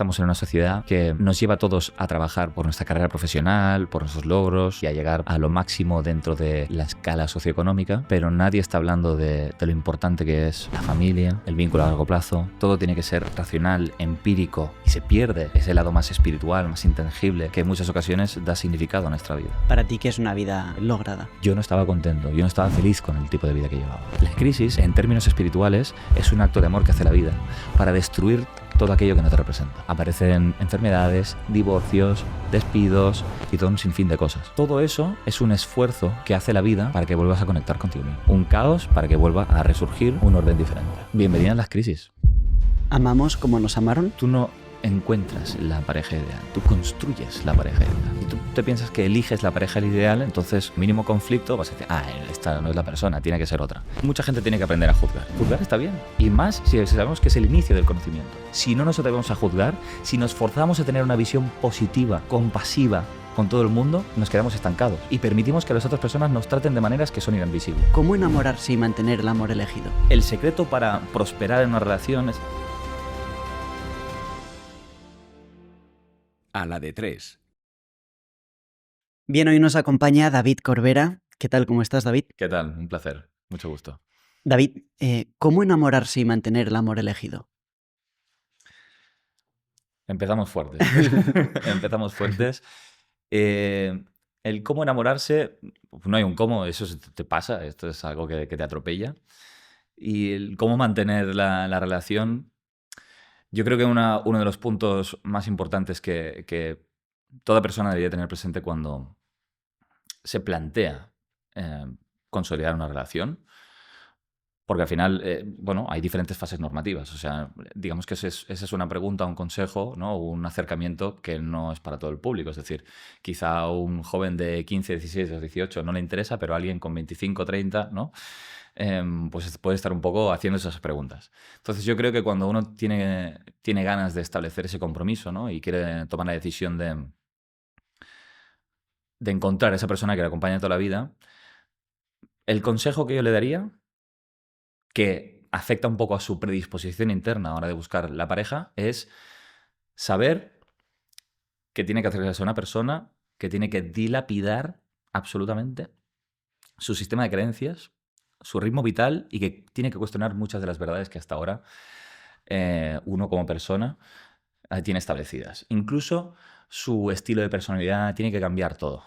estamos en una sociedad que nos lleva a todos a trabajar por nuestra carrera profesional, por nuestros logros y a llegar a lo máximo dentro de la escala socioeconómica, pero nadie está hablando de lo importante que es la familia, el vínculo a largo plazo. Todo tiene que ser racional, empírico, y se pierde ese lado más espiritual, más intangible, que en muchas ocasiones da significado a nuestra vida. Para ti, ¿qué es una vida lograda? Yo no estaba contento, yo no estaba feliz con el tipo de vida que llevaba. La crisis, en términos espirituales, es un acto de amor que hace la vida para destruir todo aquello que no te representa. Aparecen enfermedades, divorcios, despidos y todo un sinfín de cosas. Todo eso es un esfuerzo que hace la vida para que vuelvas a conectar contigo mismo. Un caos para que vuelva a resurgir un orden diferente. Bienvenida a las crisis. ¿Amamos como nos amaron? Tú no encuentras la pareja ideal, tú construyes la pareja ideal. Si tú te piensas que eliges la pareja ideal, entonces mínimo conflicto vas a decir, esta no es la persona, tiene que ser otra. Mucha gente tiene que aprender a juzgar. Juzgar está bien, y más si sabemos que es el inicio del conocimiento. Si no nos atrevemos a juzgar, si nos forzamos a tener una visión positiva, compasiva con todo el mundo, nos quedamos estancados y permitimos que las otras personas nos traten de maneras que son inadmisibles. ¿Cómo enamorarse y mantener el amor elegido? El secreto para prosperar en una relación es A la de tres. Bien, hoy nos acompaña David Corbera. ¿Qué tal? ¿Cómo estás, David? ¿Qué tal? Un placer. Mucho gusto. David, ¿cómo enamorarse y mantener el amor elegido? Empezamos fuertes. Empezamos fuertes. El cómo enamorarse, no hay un cómo, eso te pasa, esto es algo que te atropella. Y el cómo mantener la relación, yo creo que uno de los puntos más importantes que toda persona debería tener presente cuando se plantea consolidar una relación, porque al final, hay diferentes fases normativas. O sea, digamos que esa es una pregunta, un consejo, ¿no? Un acercamiento que no es para todo el público. Es decir, quizá a un joven de 15, 16 o 18 no le interesa, pero a alguien con 25, 30, ¿no? Pues puede estar un poco haciendo esas preguntas. Entonces yo creo que cuando uno tiene ganas de establecer ese compromiso, ¿no? Y quiere tomar la decisión de encontrar a esa persona que le acompaña toda la vida, el consejo que yo le daría, que afecta un poco a su predisposición interna a la hora de buscar la pareja, es saber que tiene que acercarse a una persona que tiene que dilapidar absolutamente su sistema de creencias, su ritmo vital, y que tiene que cuestionar muchas de las verdades que hasta ahora uno como persona tiene establecidas. Incluso su estilo de personalidad tiene que cambiar todo.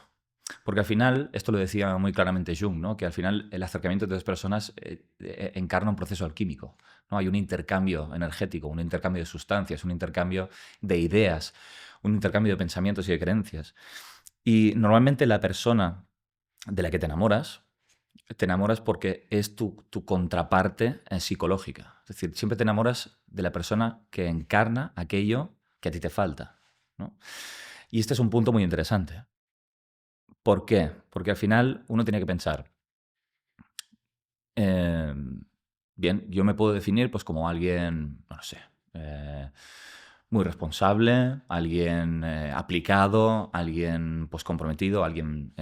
Porque al final, esto lo decía muy claramente Jung, ¿no? Que al final el acercamiento de dos personas encarna un proceso alquímico, ¿no? Hay un intercambio energético, un intercambio de sustancias, un intercambio de ideas, un intercambio de pensamientos y de creencias. Y normalmente la persona de la que te enamoras porque es tu contraparte psicológica. Es decir, siempre te enamoras de la persona que encarna aquello que a ti te falta, ¿no? Y este es un punto muy interesante. ¿Por qué? Porque al final uno tiene que pensar, bien, yo me puedo definir pues como alguien, no sé, muy responsable, alguien aplicado, alguien pues comprometido, alguien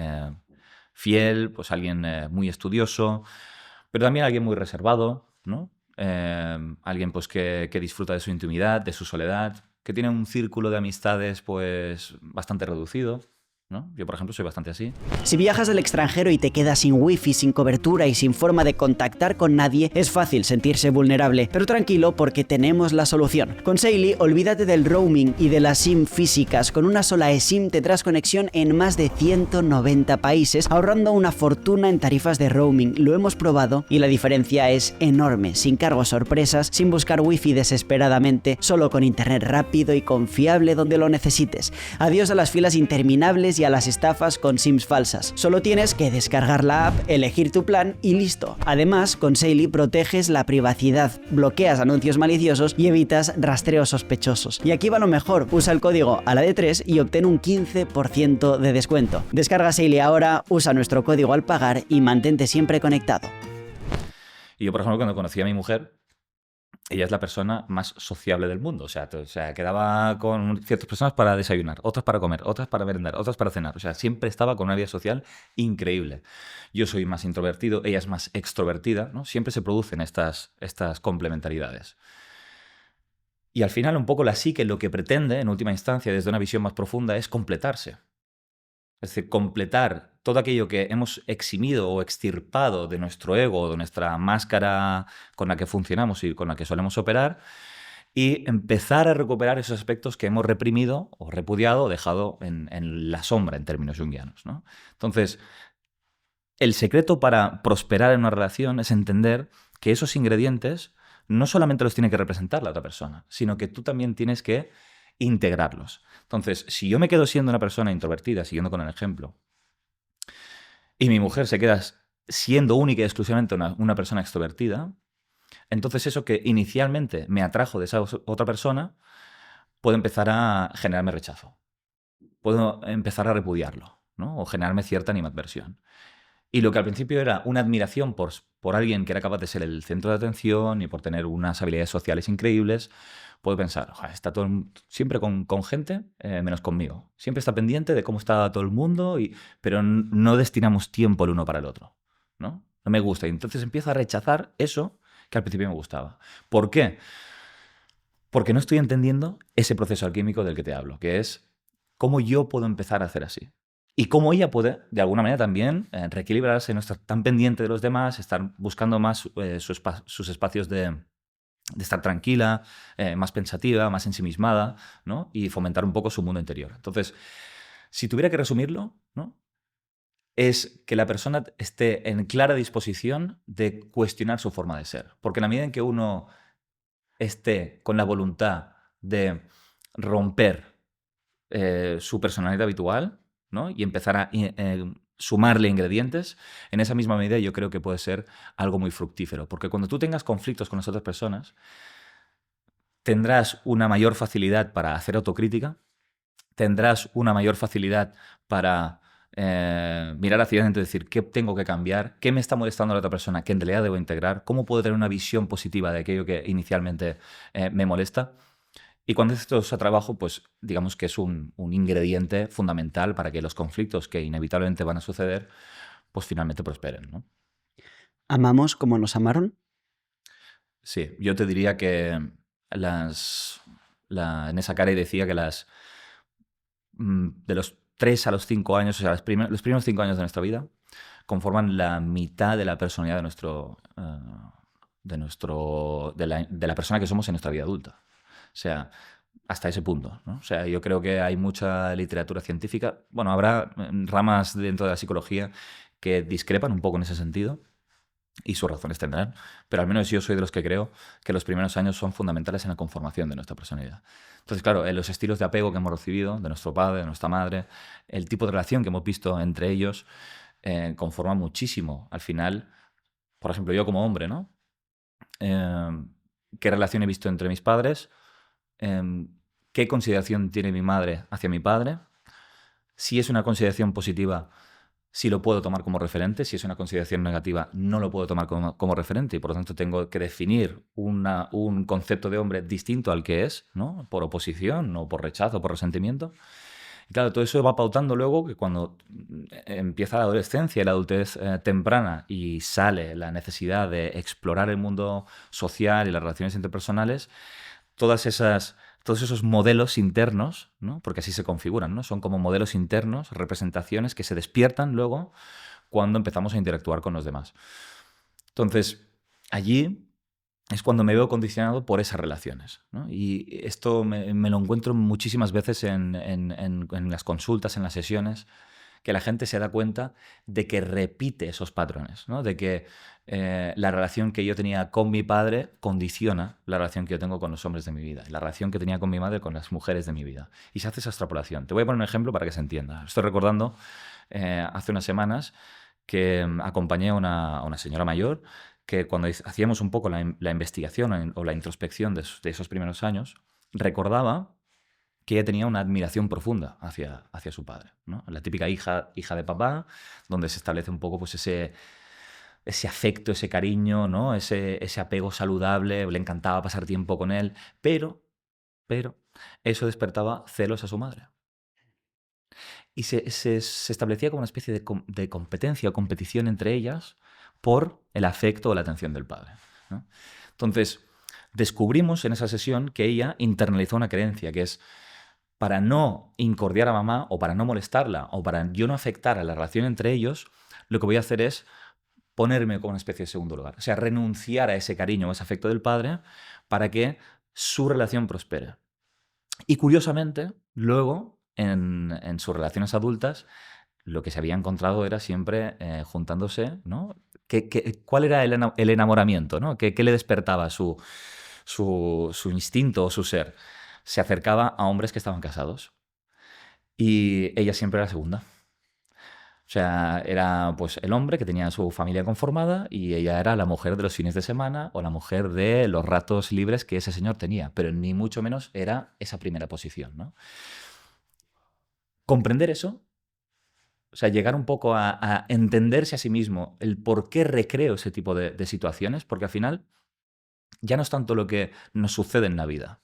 fiel, pues alguien muy estudioso, pero también alguien muy reservado, ¿no? Alguien pues que disfruta de su intimidad, de su soledad, que tiene un círculo de amistades pues bastante reducido, ¿no? Yo, por ejemplo, soy bastante así. Si viajas al extranjero y te quedas sin wifi, sin cobertura y sin forma de contactar con nadie, es fácil sentirse vulnerable, pero tranquilo porque tenemos la solución. Con Saily, olvídate del roaming y de las SIM físicas. Con una sola eSIM tendrás conexión en más de 190 países, ahorrando una fortuna en tarifas de roaming. Lo hemos probado y la diferencia es enorme, sin cargos sorpresas, sin buscar wifi desesperadamente, solo con internet rápido y confiable donde lo necesites. Adiós a las filas interminables y a las estafas con SIMs falsas. Solo tienes que descargar la app, elegir tu plan y listo. Además, con Saily proteges la privacidad, bloqueas anuncios maliciosos y evitas rastreos sospechosos. Y aquí va lo mejor, usa el código a la de 3 y obtén un 15% de descuento. Descarga Saily ahora, usa nuestro código al pagar y mantente siempre conectado. Y yo, por ejemplo, cuando conocí a mi mujer, ella es la persona más sociable del mundo. O sea, quedaba con ciertas personas para desayunar, otras para comer, otras para merendar, otras para cenar. O sea, siempre estaba con una vida social increíble. Yo soy más introvertido, ella es más extrovertida, ¿no? Siempre se producen estas complementariedades. Y al final un poco la psique lo que pretende, en última instancia, desde una visión más profunda, es completarse. Es decir, completar todo aquello que hemos eximido o extirpado de nuestro ego, de nuestra máscara con la que funcionamos y con la que solemos operar, y empezar a recuperar esos aspectos que hemos reprimido o repudiado o dejado en la sombra, en términos junguianos, ¿no? Entonces, el secreto para prosperar en una relación es entender que esos ingredientes no solamente los tiene que representar la otra persona, sino que tú también tienes que integrarlos. Entonces, si yo me quedo siendo una persona introvertida, siguiendo con el ejemplo, y mi mujer se queda siendo única y exclusivamente una persona extrovertida, entonces eso que inicialmente me atrajo de esa otra persona puede empezar a generarme rechazo. Puedo empezar a repudiarlo, ¿no? O generarme cierta animadversión. Y lo que al principio era una admiración por alguien que era capaz de ser el centro de atención y por tener unas habilidades sociales increíbles, puedo pensar, está todo siempre con gente, menos conmigo. Siempre está pendiente de cómo está todo el mundo, pero no destinamos tiempo el uno para el otro, ¿no? No me gusta. Y entonces empiezo a rechazar eso que al principio me gustaba. ¿Por qué? Porque no estoy entendiendo ese proceso alquímico del que te hablo, que es cómo yo puedo empezar a hacer así. Y cómo ella puede, de alguna manera, también reequilibrarse, no estar tan pendiente de los demás, estar buscando más sus espacios de estar tranquila, más pensativa, más ensimismada, ¿no? Y fomentar un poco su mundo interior. Entonces, si tuviera que resumirlo, ¿no? Es que la persona esté en clara disposición de cuestionar su forma de ser. Porque en la medida en que uno esté con la voluntad de romper su personalidad habitual, ¿no? Y empezar a sumarle ingredientes, en esa misma medida yo creo que puede ser algo muy fructífero. Porque cuando tú tengas conflictos con las otras personas, tendrás una mayor facilidad para hacer autocrítica, tendrás una mayor facilidad para mirar hacia adentro y decir qué tengo que cambiar, qué me está molestando a la otra persona, que en realidad debo integrar, cómo puedo tener una visión positiva de aquello que inicialmente me molesta. Y cuando haces todo ese trabajo, pues digamos que es un ingrediente fundamental para que los conflictos que inevitablemente van a suceder, pues finalmente prosperen, ¿no? ¿Amamos como nos amaron? Sí, yo te diría que en esa cara decía que de los 3 a los 5 años, o sea, los primeros 5 años de nuestra vida, conforman la mitad de la personalidad de la persona que somos en nuestra vida adulta. O sea, hasta ese punto, ¿no? O sea, yo creo que hay mucha literatura científica. Bueno, habrá ramas dentro de la psicología que discrepan un poco en ese sentido y sus razones tendrán, pero al menos yo soy de los que creo que los primeros años son fundamentales en la conformación de nuestra personalidad. Entonces, claro, en los estilos de apego que hemos recibido de nuestro padre, de nuestra madre, el tipo de relación que hemos visto entre ellos, conforma muchísimo. Al final, por ejemplo, yo como hombre, ¿no? ¿Qué relación he visto entre mis padres? ¿Qué consideración tiene mi madre hacia mi padre? Si es una consideración positiva, sí lo puedo tomar como referente. Si es una consideración negativa, no lo puedo tomar como referente. Y por lo tanto tengo que definir un concepto de hombre distinto al que es, ¿no? Por oposición o por rechazo, por resentimiento. Y claro, todo eso va pautando luego que cuando empieza la adolescencia y la adultez temprana y sale la necesidad de explorar el mundo social y las relaciones interpersonales, todos esos modelos internos, ¿no? Porque así se configuran, ¿no? Son como modelos internos, representaciones que se despiertan luego cuando empezamos a interactuar con los demás. Entonces, allí es cuando me veo condicionado por esas relaciones, ¿no? Y esto me lo encuentro muchísimas veces en las consultas, en las sesiones, que la gente se da cuenta de que repite esos patrones, ¿no? De que la relación que yo tenía con mi padre condiciona la relación que yo tengo con los hombres de mi vida, la relación que tenía con mi madre con las mujeres de mi vida. Y se hace esa extrapolación. Te voy a poner un ejemplo para que se entienda. Estoy recordando hace unas semanas que acompañé a una señora mayor que cuando hacíamos un poco la investigación o la introspección de esos primeros años, recordaba que ella tenía una admiración profunda hacia su padre, ¿no? La típica hija de papá, donde se establece un poco pues, ese afecto, ese cariño, ¿no? Ese apego saludable, le encantaba pasar tiempo con él, pero eso despertaba celos a su madre. Y se establecía como una especie de competencia o competición entre ellas por el afecto o la atención del padre, ¿no? Entonces, descubrimos en esa sesión que ella internalizó una creencia, que es para no incordiar a mamá o para no molestarla o para yo no afectar a la relación entre ellos, lo que voy a hacer es ponerme como una especie de segundo lugar. O sea, renunciar a ese cariño o ese afecto del padre para que su relación prospere. Y curiosamente, luego, en sus relaciones adultas, lo que se había encontrado era siempre juntándose, ¿no? ¿Cuál era el enamoramiento, ¿no? ¿Qué le despertaba su instinto o su ser? Se acercaba a hombres que estaban casados. Y ella siempre era la segunda. O sea, era pues el hombre que tenía su familia conformada y ella era la mujer de los fines de semana o la mujer de los ratos libres que ese señor tenía, pero ni mucho menos era esa primera posición, ¿no? Comprender eso, o sea, llegar un poco a entenderse a sí mismo el por qué recreo ese tipo de situaciones, porque al final ya no es tanto lo que nos sucede en la vida,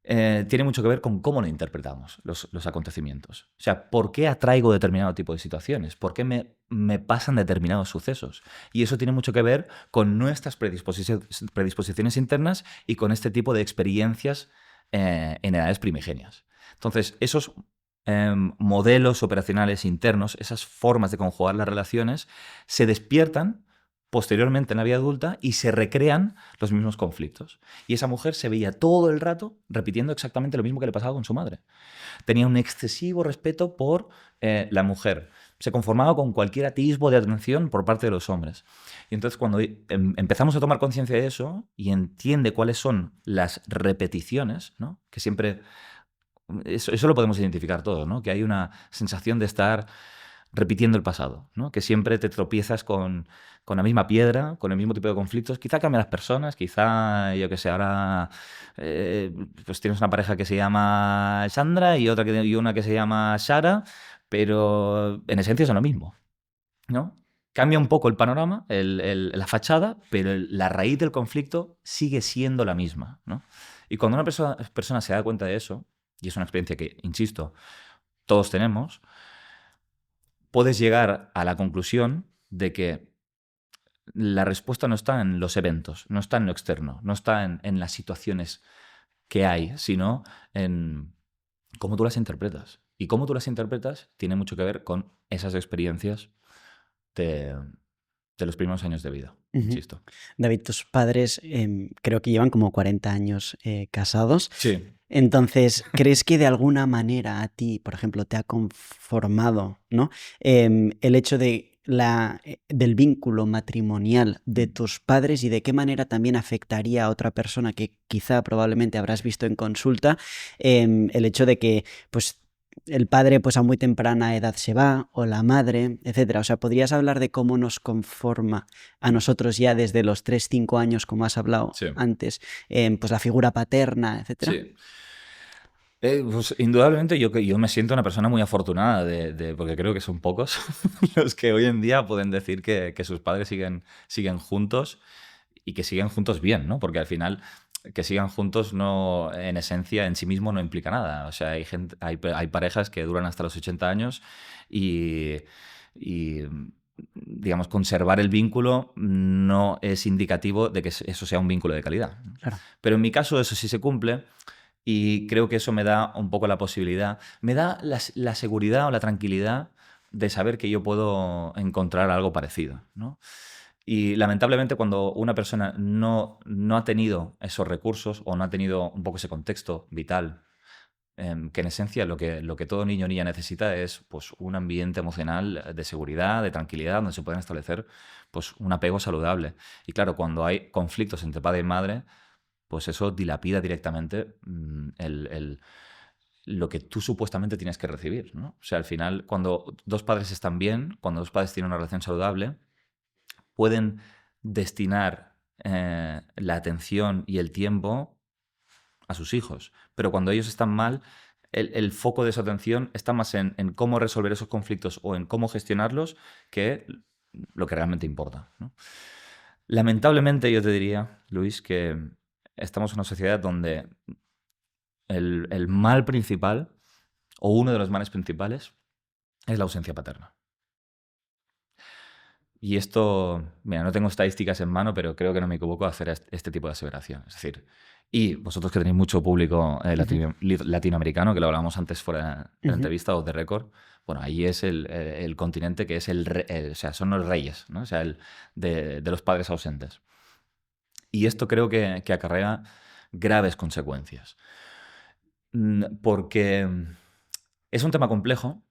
tiene mucho que ver con cómo lo interpretamos los acontecimientos. O sea, ¿por qué atraigo determinado tipo de situaciones? ¿Por qué me pasan determinados sucesos? Y eso tiene mucho que ver con nuestras predisposiciones internas y con este tipo de experiencias en edades primigenias. Entonces, esos modelos operacionales internos, esas formas de conjugar las relaciones, se despiertan posteriormente en la vida adulta y se recrean los mismos conflictos. Y esa mujer se veía todo el rato repitiendo exactamente lo mismo que le pasaba con su madre. Tenía un excesivo respeto por la mujer. Se conformaba con cualquier atisbo de atención por parte de los hombres. Y entonces cuando empezamos a tomar conciencia de eso y entiende cuáles son las repeticiones, ¿no? Que siempre... Eso lo podemos identificar todos, ¿no? Que hay una sensación de estar repitiendo el pasado, ¿no? Que siempre te tropiezas con la misma piedra, con el mismo tipo de conflictos. Quizá cambian las personas, quizá, yo qué sé, ahora pues tienes una pareja que se llama Sandra y una que se llama Sara, pero en esencia son lo mismo, ¿no? Cambia un poco el panorama, la fachada, pero la raíz del conflicto sigue siendo la misma, ¿no? Y cuando una persona se da cuenta de eso, y es una experiencia que, insisto, todos tenemos, puedes llegar a la conclusión de que la respuesta no está en los eventos, no está en lo externo, no está en las situaciones que hay, sino en cómo tú las interpretas. Y cómo tú las interpretas tiene mucho que ver con esas experiencias de los primeros años de vida, insisto. David, tus padres creo que llevan como 40 años casados. Sí. Entonces, ¿crees que de alguna manera a ti, por ejemplo, te ha conformado, ¿no? El hecho del vínculo matrimonial de tus padres y de qué manera también afectaría a otra persona que quizá probablemente habrás visto en consulta, el hecho de que pues el padre pues a muy temprana edad se va, o la madre, etcétera? O sea, ¿podrías hablar de cómo nos conforma a nosotros ya desde los 3-5 años, como has hablado Sí. antes, pues la figura paterna, etcétera? Sí. Pues indudablemente yo me siento una persona muy afortunada porque creo que son pocos los que hoy en día pueden decir que sus padres siguen juntos y que siguen juntos bien, ¿no? Porque al final que sigan juntos no, en esencia, en sí mismo no implica nada. O sea, hay parejas que duran hasta los 80 años y, digamos, conservar el vínculo no es indicativo de que eso sea un vínculo de calidad. Claro. Pero en mi caso eso sí se cumple. Y creo que eso me da un poco la posibilidad, me da la seguridad o la tranquilidad de saber que yo puedo encontrar algo parecido, ¿no? Y lamentablemente cuando una persona no ha tenido esos recursos o no ha tenido un poco ese contexto vital, que en esencia lo que todo niño o niña necesita es pues, un ambiente emocional de seguridad, de tranquilidad, donde se pueden establecer pues, un apego saludable. Y claro, cuando hay conflictos entre padre y madre, pues eso dilapida directamente lo que tú supuestamente tienes que recibir, ¿no? O sea, al final, cuando dos padres están bien, cuando dos padres tienen una relación saludable, pueden destinar la atención y el tiempo a sus hijos. Pero cuando ellos están mal, el foco de esa atención está más en cómo resolver esos conflictos o en cómo gestionarlos que lo que realmente importa, ¿no? Lamentablemente yo te diría, Luis, que estamos en una sociedad donde el mal principal, o uno de los males principales, es la ausencia paterna. Y esto, mira, no tengo estadísticas en mano, pero creo que no me equivoco a hacer este tipo de aseveración. Es decir, y vosotros que tenéis mucho público latinoamericano, que lo hablábamos antes fuera de la Ujú. entrevista o de récord, bueno, ahí es el continente que es o sea, son los reyes, ¿no? O sea, de los padres ausentes. Y esto creo que acarrea graves consecuencias. Porque es un tema complejo,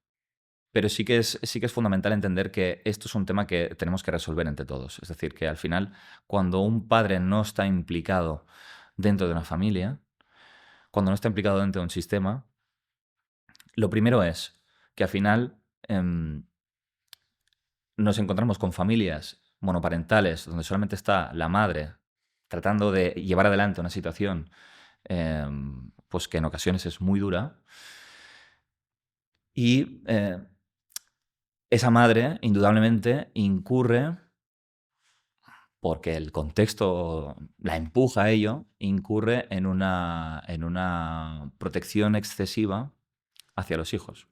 pero sí que es fundamental entender que esto es un tema que tenemos que resolver entre todos. Es decir, que al final, cuando un padre no está implicado dentro de una familia, cuando no está implicado dentro de un sistema, lo primero es que al final nos encontramos con familias monoparentales donde solamente está la madre tratando de llevar adelante una situación pues que en ocasiones es muy dura. Y esa madre, indudablemente, incurre, porque el contexto la empuja a ello, incurre en una protección excesiva hacia los hijos.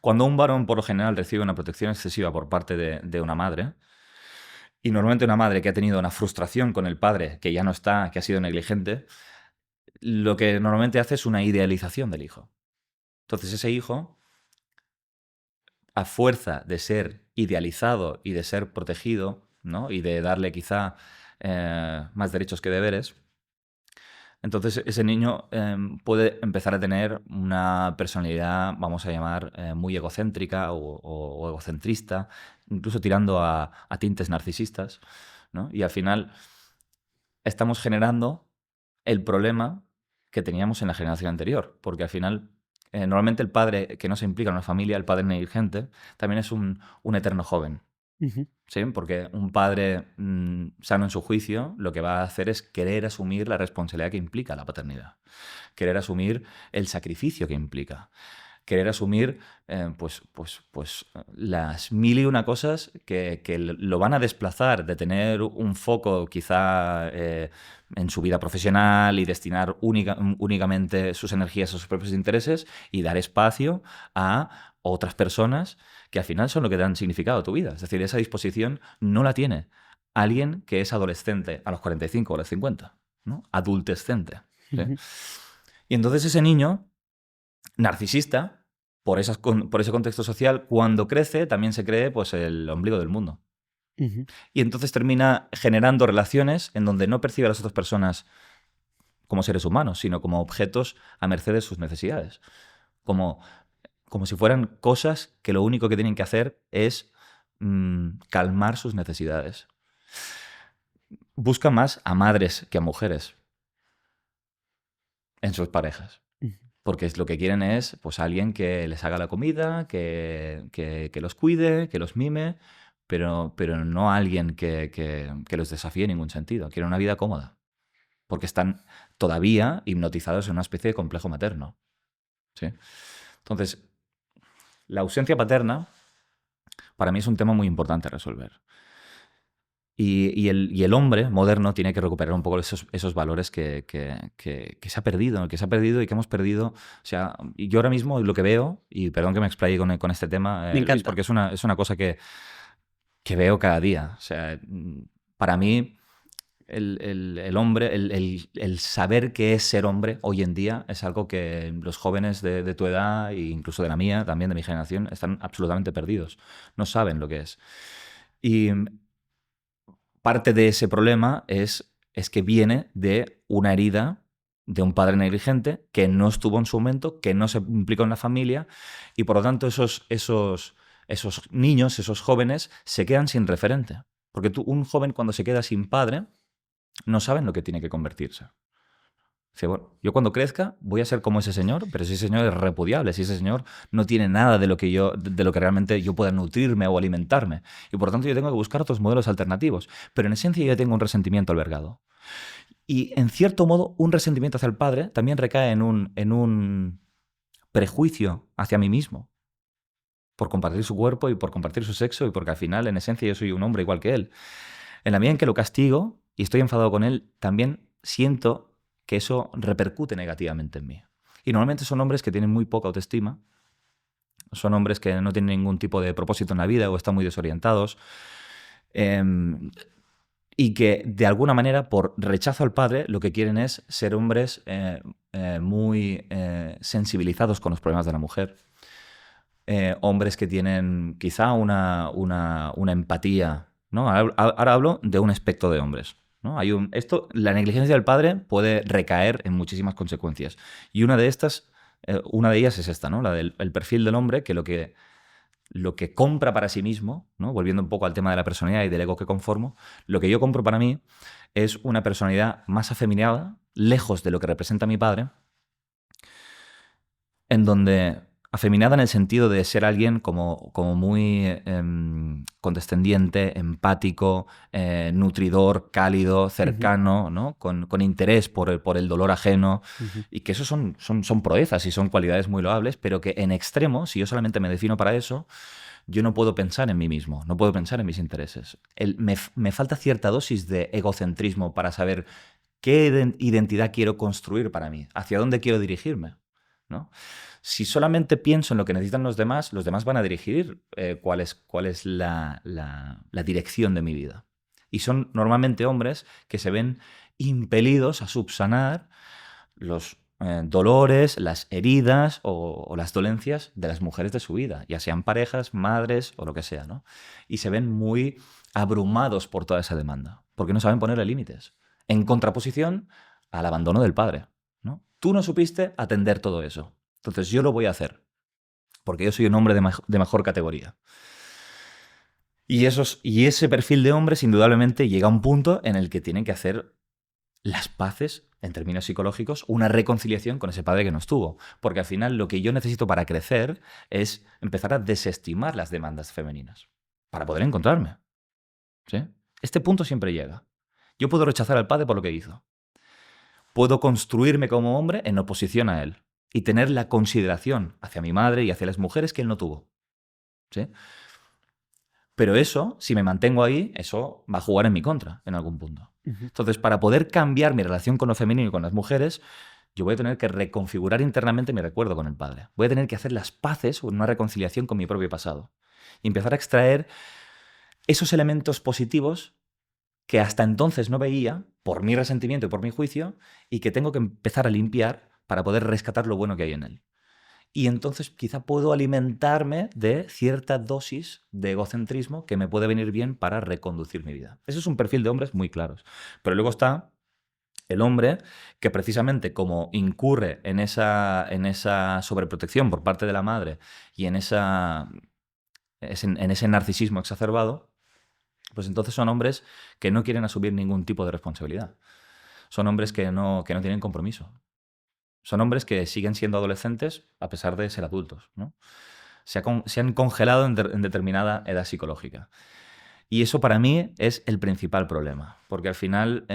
Cuando un varón, por lo general, recibe una protección excesiva por parte de una madre, y normalmente una madre que ha tenido una frustración con el padre, que ya no está, que ha sido negligente, lo que normalmente hace es una idealización del hijo. Entonces ese hijo, a fuerza de ser idealizado y de ser protegido, ¿no? Y de darle quizá más derechos que deberes, entonces ese niño puede empezar a tener una personalidad, vamos a llamar, muy egocéntrica o egocentrista, incluso tirando a tintes narcisistas, ¿no? Y al final estamos generando el problema que teníamos en la generación anterior, porque al final normalmente el padre que no se implica en una familia, el padre negligente, también es un eterno joven. Ujú. ¿Sí? Porque un padre sano en su juicio lo que va a hacer es querer asumir la responsabilidad que implica la paternidad, querer asumir el sacrificio que implica, querer asumir las mil y una cosas que lo van a desplazar de tener un foco quizá en su vida profesional y destinar únicamente sus energías a sus propios intereses y dar espacio a otras personas que al final son lo que dan significado a tu vida. Es decir, esa disposición no la tiene alguien que es adolescente a los 45 o a los 50, ¿no? Adultescente. ¿Sí? Ujú. Y entonces ese niño narcisista, por ese contexto social, cuando crece también se cree pues, el ombligo del mundo. Ujú. Y entonces termina generando relaciones en donde no percibe a las otras personas como seres humanos, sino como objetos a merced de sus necesidades. Como, como si fueran cosas que lo único que tienen que hacer es calmar sus necesidades. Busca más a madres que a mujeres en sus parejas. Ujú. Porque lo que quieren es pues, alguien que les haga la comida, que los cuide, que los mime, pero no alguien que los desafíe en ningún sentido. Quieren una vida cómoda. Porque están todavía hipnotizados en una especie de complejo materno. ¿Sí? Entonces, la ausencia paterna para mí es un tema muy importante a resolver. Y el hombre moderno tiene que recuperar un poco esos valores que se ha perdido, y que hemos perdido. O sea, y yo ahora mismo lo que veo, y perdón que me explaye con este tema, Me Luis, encanta. porque es una cosa que veo cada día. O sea, para mí, el hombre, el saber qué es ser hombre hoy en día es algo que los jóvenes de tu edad, e incluso de la mía, también de mi generación, están absolutamente perdidos. No saben lo que es. Y parte de ese problema es que viene de una herida de un padre negligente que no estuvo en su momento, que no se implicó en la familia y por lo tanto esos niños, esos jóvenes, se quedan sin referente. Porque un joven cuando se queda sin padre no sabe en lo que tiene que convertirse. Dice, bueno, yo cuando crezca voy a ser como ese señor, pero si ese señor es repudiable, si ese señor no tiene nada de lo que realmente yo pueda nutrirme o alimentarme. Y por lo tanto yo tengo que buscar otros modelos alternativos. Pero en esencia yo tengo un resentimiento albergado. Y en cierto modo, un resentimiento hacia el padre también recae en un prejuicio hacia mí mismo. Por compartir su cuerpo y por compartir su sexo y porque al final, en esencia, yo soy un hombre igual que él. En la medida en que lo castigo y estoy enfadado con él, también siento que eso repercute negativamente en mí. Y normalmente son hombres que tienen muy poca autoestima, son hombres que no tienen ningún tipo de propósito en la vida o están muy desorientados. Y que, de alguna manera, por rechazo al padre, lo que quieren es ser hombres muy sensibilizados con los problemas de la mujer. Hombres que tienen quizá una empatía, ¿no? Ahora hablo de un espectro de hombres, ¿no? La negligencia del padre puede recaer en muchísimas consecuencias. Y una de ellas es esta, ¿no? La del el perfil del hombre, que lo que compra para sí mismo, ¿no? Volviendo un poco al tema de la personalidad y del ego que conformo, lo que yo compro para mí es una personalidad más afeminada, lejos de lo que representa mi padre, en donde afeminada en el sentido de ser alguien como muy condescendiente, empático, nutridor, cálido, cercano, ¿no? Con interés por el dolor ajeno, y que eso son proezas y son cualidades muy loables, pero que en extremo, si yo solamente me defino para eso, yo no puedo pensar en mí mismo, no puedo pensar en mis intereses. Me falta cierta dosis de egocentrismo para saber qué identidad quiero construir para mí, hacia dónde quiero dirigirme, ¿no? Si solamente pienso en lo que necesitan los demás van a dirigir cuál es la dirección de mi vida. Y son normalmente hombres que se ven impelidos a subsanar los dolores, las heridas o las dolencias de las mujeres de su vida, ya sean parejas, madres o lo que sea, ¿no? Y se ven muy abrumados por toda esa demanda, porque no saben ponerle límites, en contraposición al abandono del padre, ¿no? Tú no supiste atender todo eso, entonces yo lo voy a hacer, porque yo soy un hombre de mejor categoría. Y ese perfil de hombres indudablemente llega a un punto en el que tienen que hacer las paces, en términos psicológicos, una reconciliación con ese padre que no estuvo. Porque al final lo que yo necesito para crecer es empezar a desestimar las demandas femeninas, para poder encontrarme. ¿Sí? Este punto siempre llega. Yo puedo rechazar al padre por lo que hizo. Puedo construirme como hombre en oposición a él y tener la consideración hacia mi madre y hacia las mujeres que él no tuvo. ¿Sí? Pero eso, si me mantengo ahí, eso va a jugar en mi contra en algún punto. Entonces, para poder cambiar mi relación con lo femenino y con las mujeres, yo voy a tener que reconfigurar internamente mi recuerdo con el padre. Voy a tener que hacer las paces o una reconciliación con mi propio pasado. Y empezar a extraer esos elementos positivos que hasta entonces no veía, por mi resentimiento y por mi juicio, y que tengo que empezar a limpiar para poder rescatar lo bueno que hay en él. Y entonces quizá puedo alimentarme de cierta dosis de egocentrismo que me puede venir bien para reconducir mi vida. Ese es un perfil de hombres muy claros. Pero luego está el hombre que, precisamente como incurre en esa sobreprotección por parte de la madre y en ese narcisismo exacerbado, pues entonces son hombres que no quieren asumir ningún tipo de responsabilidad. Son hombres que no tienen compromiso. Son hombres que siguen siendo adolescentes a pesar de ser adultos, ¿no? Se han congelado en determinada edad psicológica. Y eso para mí es el principal problema, porque al final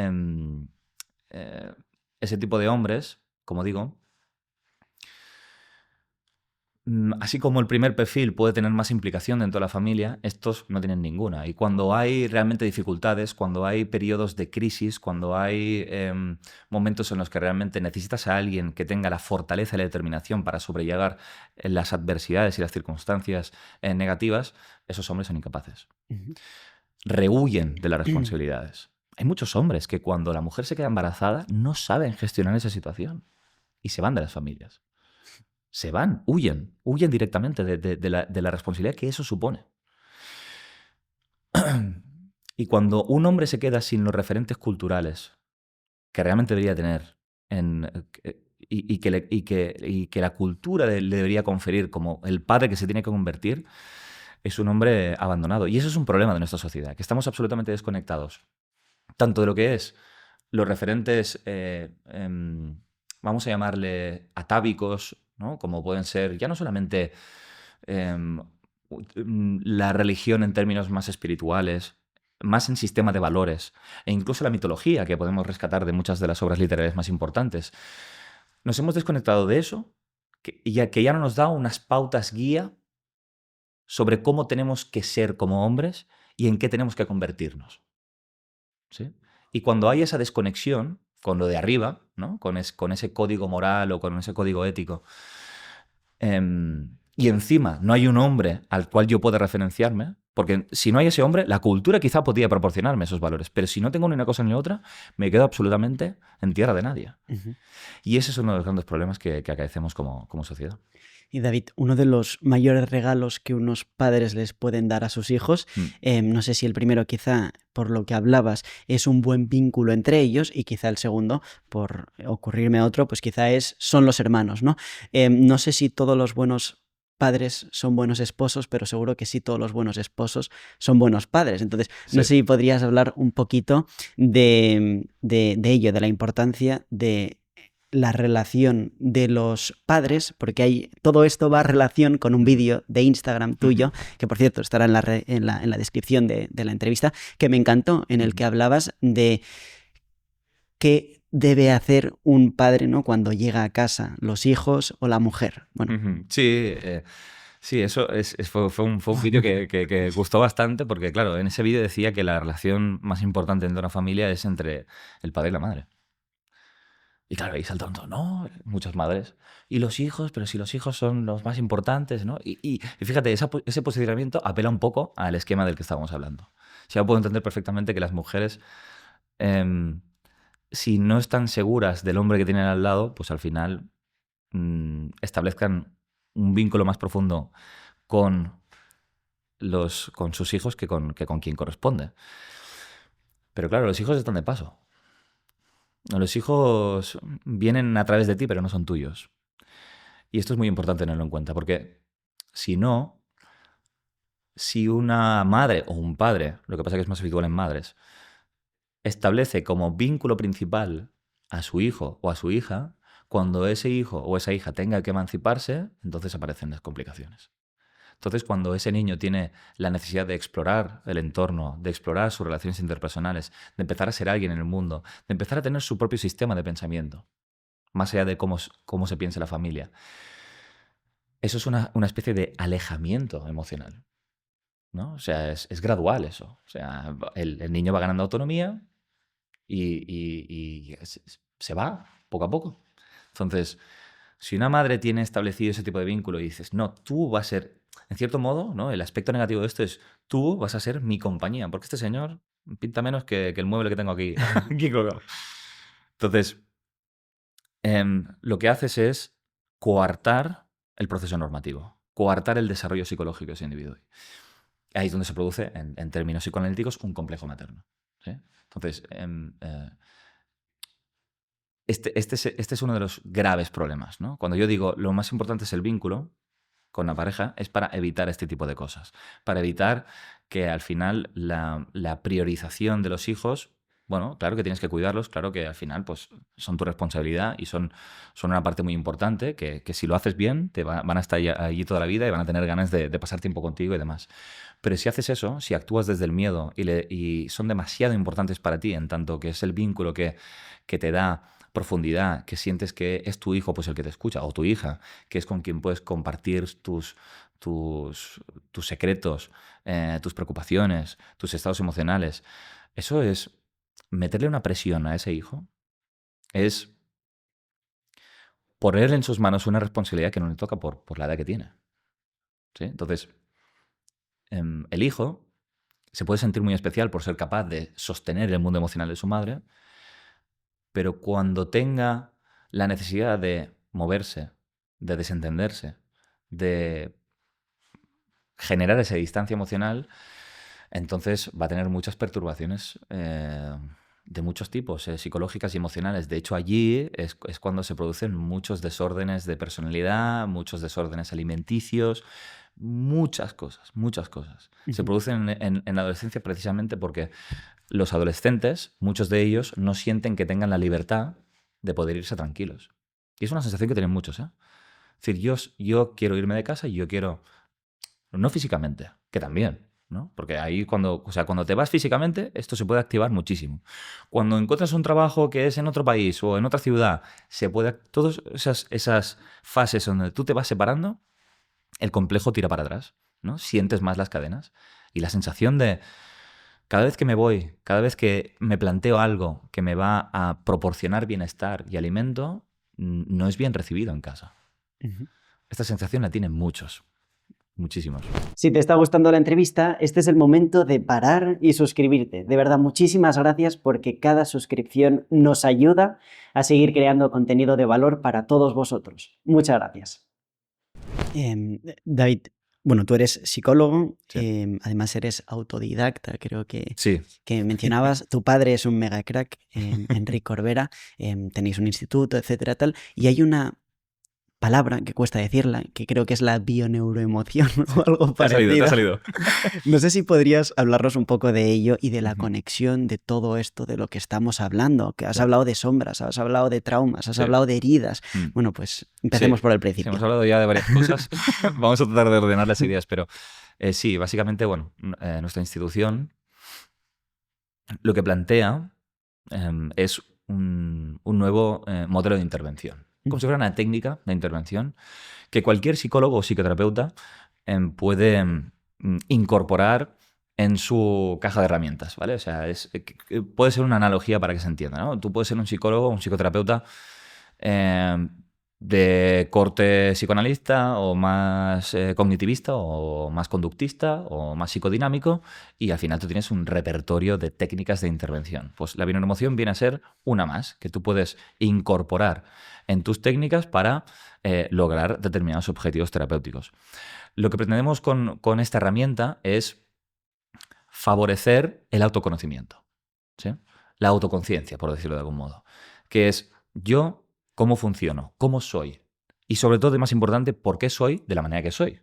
ese tipo de hombres, como digo, así como el primer perfil puede tener más implicación dentro de la familia, estos no tienen ninguna. Y cuando hay realmente dificultades, cuando hay periodos de crisis, cuando hay momentos en los que realmente necesitas a alguien que tenga la fortaleza y la determinación para sobrellevar las adversidades y las circunstancias negativas, esos hombres son incapaces. Rehuyen de las responsabilidades. Hay muchos hombres que cuando la mujer se queda embarazada no saben gestionar esa situación y se van de las familias. Se van, huyen directamente de la responsabilidad que eso supone. Y cuando un hombre se queda sin los referentes culturales que realmente debería tener y que la cultura le debería conferir como el padre que se tiene que convertir, es un hombre abandonado. Y eso es un problema de nuestra sociedad, que estamos absolutamente desconectados, tanto de lo que es los referentes, vamos a llamarle atávicos, ¿no? Como pueden ser ya no solamente la religión en términos más espirituales, más en sistema de valores, e incluso la mitología que podemos rescatar de muchas de las obras literarias más importantes. Nos hemos desconectado de eso, que ya no nos da unas pautas guía sobre cómo tenemos que ser como hombres y en qué tenemos que convertirnos. ¿Sí? Y cuando hay esa desconexión con lo de arriba, ¿no? con ese código moral o con ese código ético, y encima no hay un hombre al cual yo pueda referenciarme, porque si no hay ese hombre, la cultura quizá podría proporcionarme esos valores, pero si no tengo ni una cosa ni otra, me quedo absolutamente en tierra de nadie. Ujú. Y ese es uno de los grandes problemas que acaecemos como sociedad. Y David, uno de los mayores regalos que unos padres les pueden dar a sus hijos, no sé si el primero quizá, por lo que hablabas, es un buen vínculo entre ellos y quizá el segundo, por ocurrirme otro, pues quizá son los hermanos, ¿no? No sé si todos los buenos padres son buenos esposos, pero seguro que sí todos los buenos esposos son buenos padres. Entonces, no Sí. sé si podrías hablar un poquito de ello, de la importancia de la relación de los padres, porque todo esto va a relación con un vídeo de Instagram tuyo, que por cierto estará en la descripción de la entrevista, que me encantó, en el que hablabas de qué debe hacer un padre, ¿no?, cuando llega a casa, los hijos o la mujer. Bueno. Sí, sí, eso fue un vídeo que gustó bastante porque, claro, en ese vídeo decía que la relación más importante dentro de una familia es entre el padre y la madre. Y claro, ahí saltó todo, ¿no? Muchas madres. Y los hijos, pero si los hijos son los más importantes, ¿no? Y fíjate, ese posicionamiento apela un poco al esquema del que estábamos hablando. O sea, yo puedo entender perfectamente que las mujeres, si no están seguras del hombre que tienen al lado, pues al final establezcan un vínculo más profundo con sus hijos que con quien corresponde. Pero claro, los hijos están de paso. Los hijos vienen a través de ti, pero no son tuyos. Y esto es muy importante tenerlo en cuenta, porque si no, si una madre o un padre, lo que pasa es que es más habitual en madres, establece como vínculo principal a su hijo o a su hija, cuando ese hijo o esa hija tenga que emanciparse, entonces aparecen las complicaciones. Entonces, cuando ese niño tiene la necesidad de explorar el entorno, de explorar sus relaciones interpersonales, de empezar a ser alguien en el mundo, de empezar a tener su propio sistema de pensamiento, más allá de cómo se piensa la familia, eso es una especie de alejamiento emocional, ¿no? O sea, es gradual eso. O sea, el niño va ganando autonomía y se va poco a poco. Entonces, si una madre tiene establecido ese tipo de vínculo y dices, no, tú vas a ser, en cierto modo, ¿no?, el aspecto negativo de esto es, tú vas a ser mi compañía, porque este señor pinta menos que el mueble que tengo aquí, aquí colgado. Entonces, lo que haces es coartar el proceso normativo, coartar el desarrollo psicológico de ese individuo. Ahí es donde se produce, en términos psicoanalíticos, un complejo materno, ¿sí? Entonces, este es uno de los graves problemas, ¿no? Cuando yo digo lo más importante es el vínculo con la pareja, es para evitar este tipo de cosas, para evitar que al final la priorización de los hijos, bueno, claro que tienes que cuidarlos, claro que al final pues son tu responsabilidad y son una parte muy importante, que si lo haces bien van a estar allí toda la vida y van a tener ganas de pasar tiempo contigo y demás. Pero si haces eso, si actúas desde el miedo y son demasiado importantes para ti, en tanto que es el vínculo que te da profundidad, que sientes que es tu hijo pues el que te escucha, o tu hija, que es con quien puedes compartir tus secretos, tus preocupaciones, tus estados emocionales. Eso es meterle una presión a ese hijo, es ponerle en sus manos una responsabilidad que no le toca por la edad que tiene. ¿Sí? Entonces, el hijo se puede sentir muy especial por ser capaz de sostener el mundo emocional de su madre, pero cuando tenga la necesidad de moverse, de desentenderse, de generar esa distancia emocional, entonces va a tener muchas perturbaciones de muchos tipos, psicológicas y emocionales. De hecho, allí es cuando se producen muchos desórdenes de personalidad, muchos desórdenes alimenticios, muchas cosas, muchas cosas. Se producen en la adolescencia precisamente porque los adolescentes, muchos de ellos, no sienten que tengan la libertad de poder irse tranquilos. Y es una sensación que tienen muchos, ¿eh? Es decir, yo quiero irme de casa y yo quiero, no físicamente, que también, ¿no? Porque ahí cuando te vas físicamente, esto se puede activar muchísimo. Cuando encuentras un trabajo que es en otro país o en otra ciudad, todas esas fases donde tú te vas separando, el complejo tira para atrás, ¿no? Sientes más las cadenas y la sensación de cada vez que me voy, cada vez que me planteo algo que me va a proporcionar bienestar y alimento, no es bien recibido en casa. Esta sensación la tienen muchos, muchísimos. Si te está gustando la entrevista, este es el momento de parar y suscribirte. De verdad, muchísimas gracias porque cada suscripción nos ayuda a seguir creando contenido de valor para todos vosotros. Muchas gracias. David, bueno, tú eres psicólogo, Sí. además eres autodidacta, creo que Sí, mencionabas. Tu padre es un mega crack, Enric Corbera, tenéis un instituto, etcétera, tal, y hay una palabra que cuesta decirla, que creo que es la bioneuroemoción o algo te ha parecido. salido. No sé si podrías hablarnos un poco de ello y de la Ujú. conexión de todo esto de lo que estamos hablando, que has Sí. hablado de sombras, has hablado de traumas, has Sí. hablado de heridas. Mm. Bueno, pues empecemos Sí. por el Sí, principio. hemos hablado ya de varias cosas. Vamos a tratar de ordenar las ideas, pero sí, básicamente, bueno, nuestra institución lo que plantea es un nuevo modelo de intervención. Como si fuera una técnica de intervención que cualquier psicólogo o psicoterapeuta puede incorporar en su caja de herramientas, ¿vale? O sea, puede ser una analogía para que se entienda, ¿no? Tú puedes ser un psicólogo o un psicoterapeuta eh, de corte psicoanalista o más cognitivista o más conductista o más psicodinámico y al final tú tienes un repertorio de técnicas de intervención. Pues la bioneuroemoción viene a ser una más que tú puedes incorporar en tus técnicas para lograr determinados objetivos terapéuticos. Lo que pretendemos con esta herramienta es favorecer el autoconocimiento, ¿sí? La autoconciencia, por decirlo de algún modo, que es yo cómo funciono, cómo soy y sobre todo, y más importante, por qué soy de la manera que soy.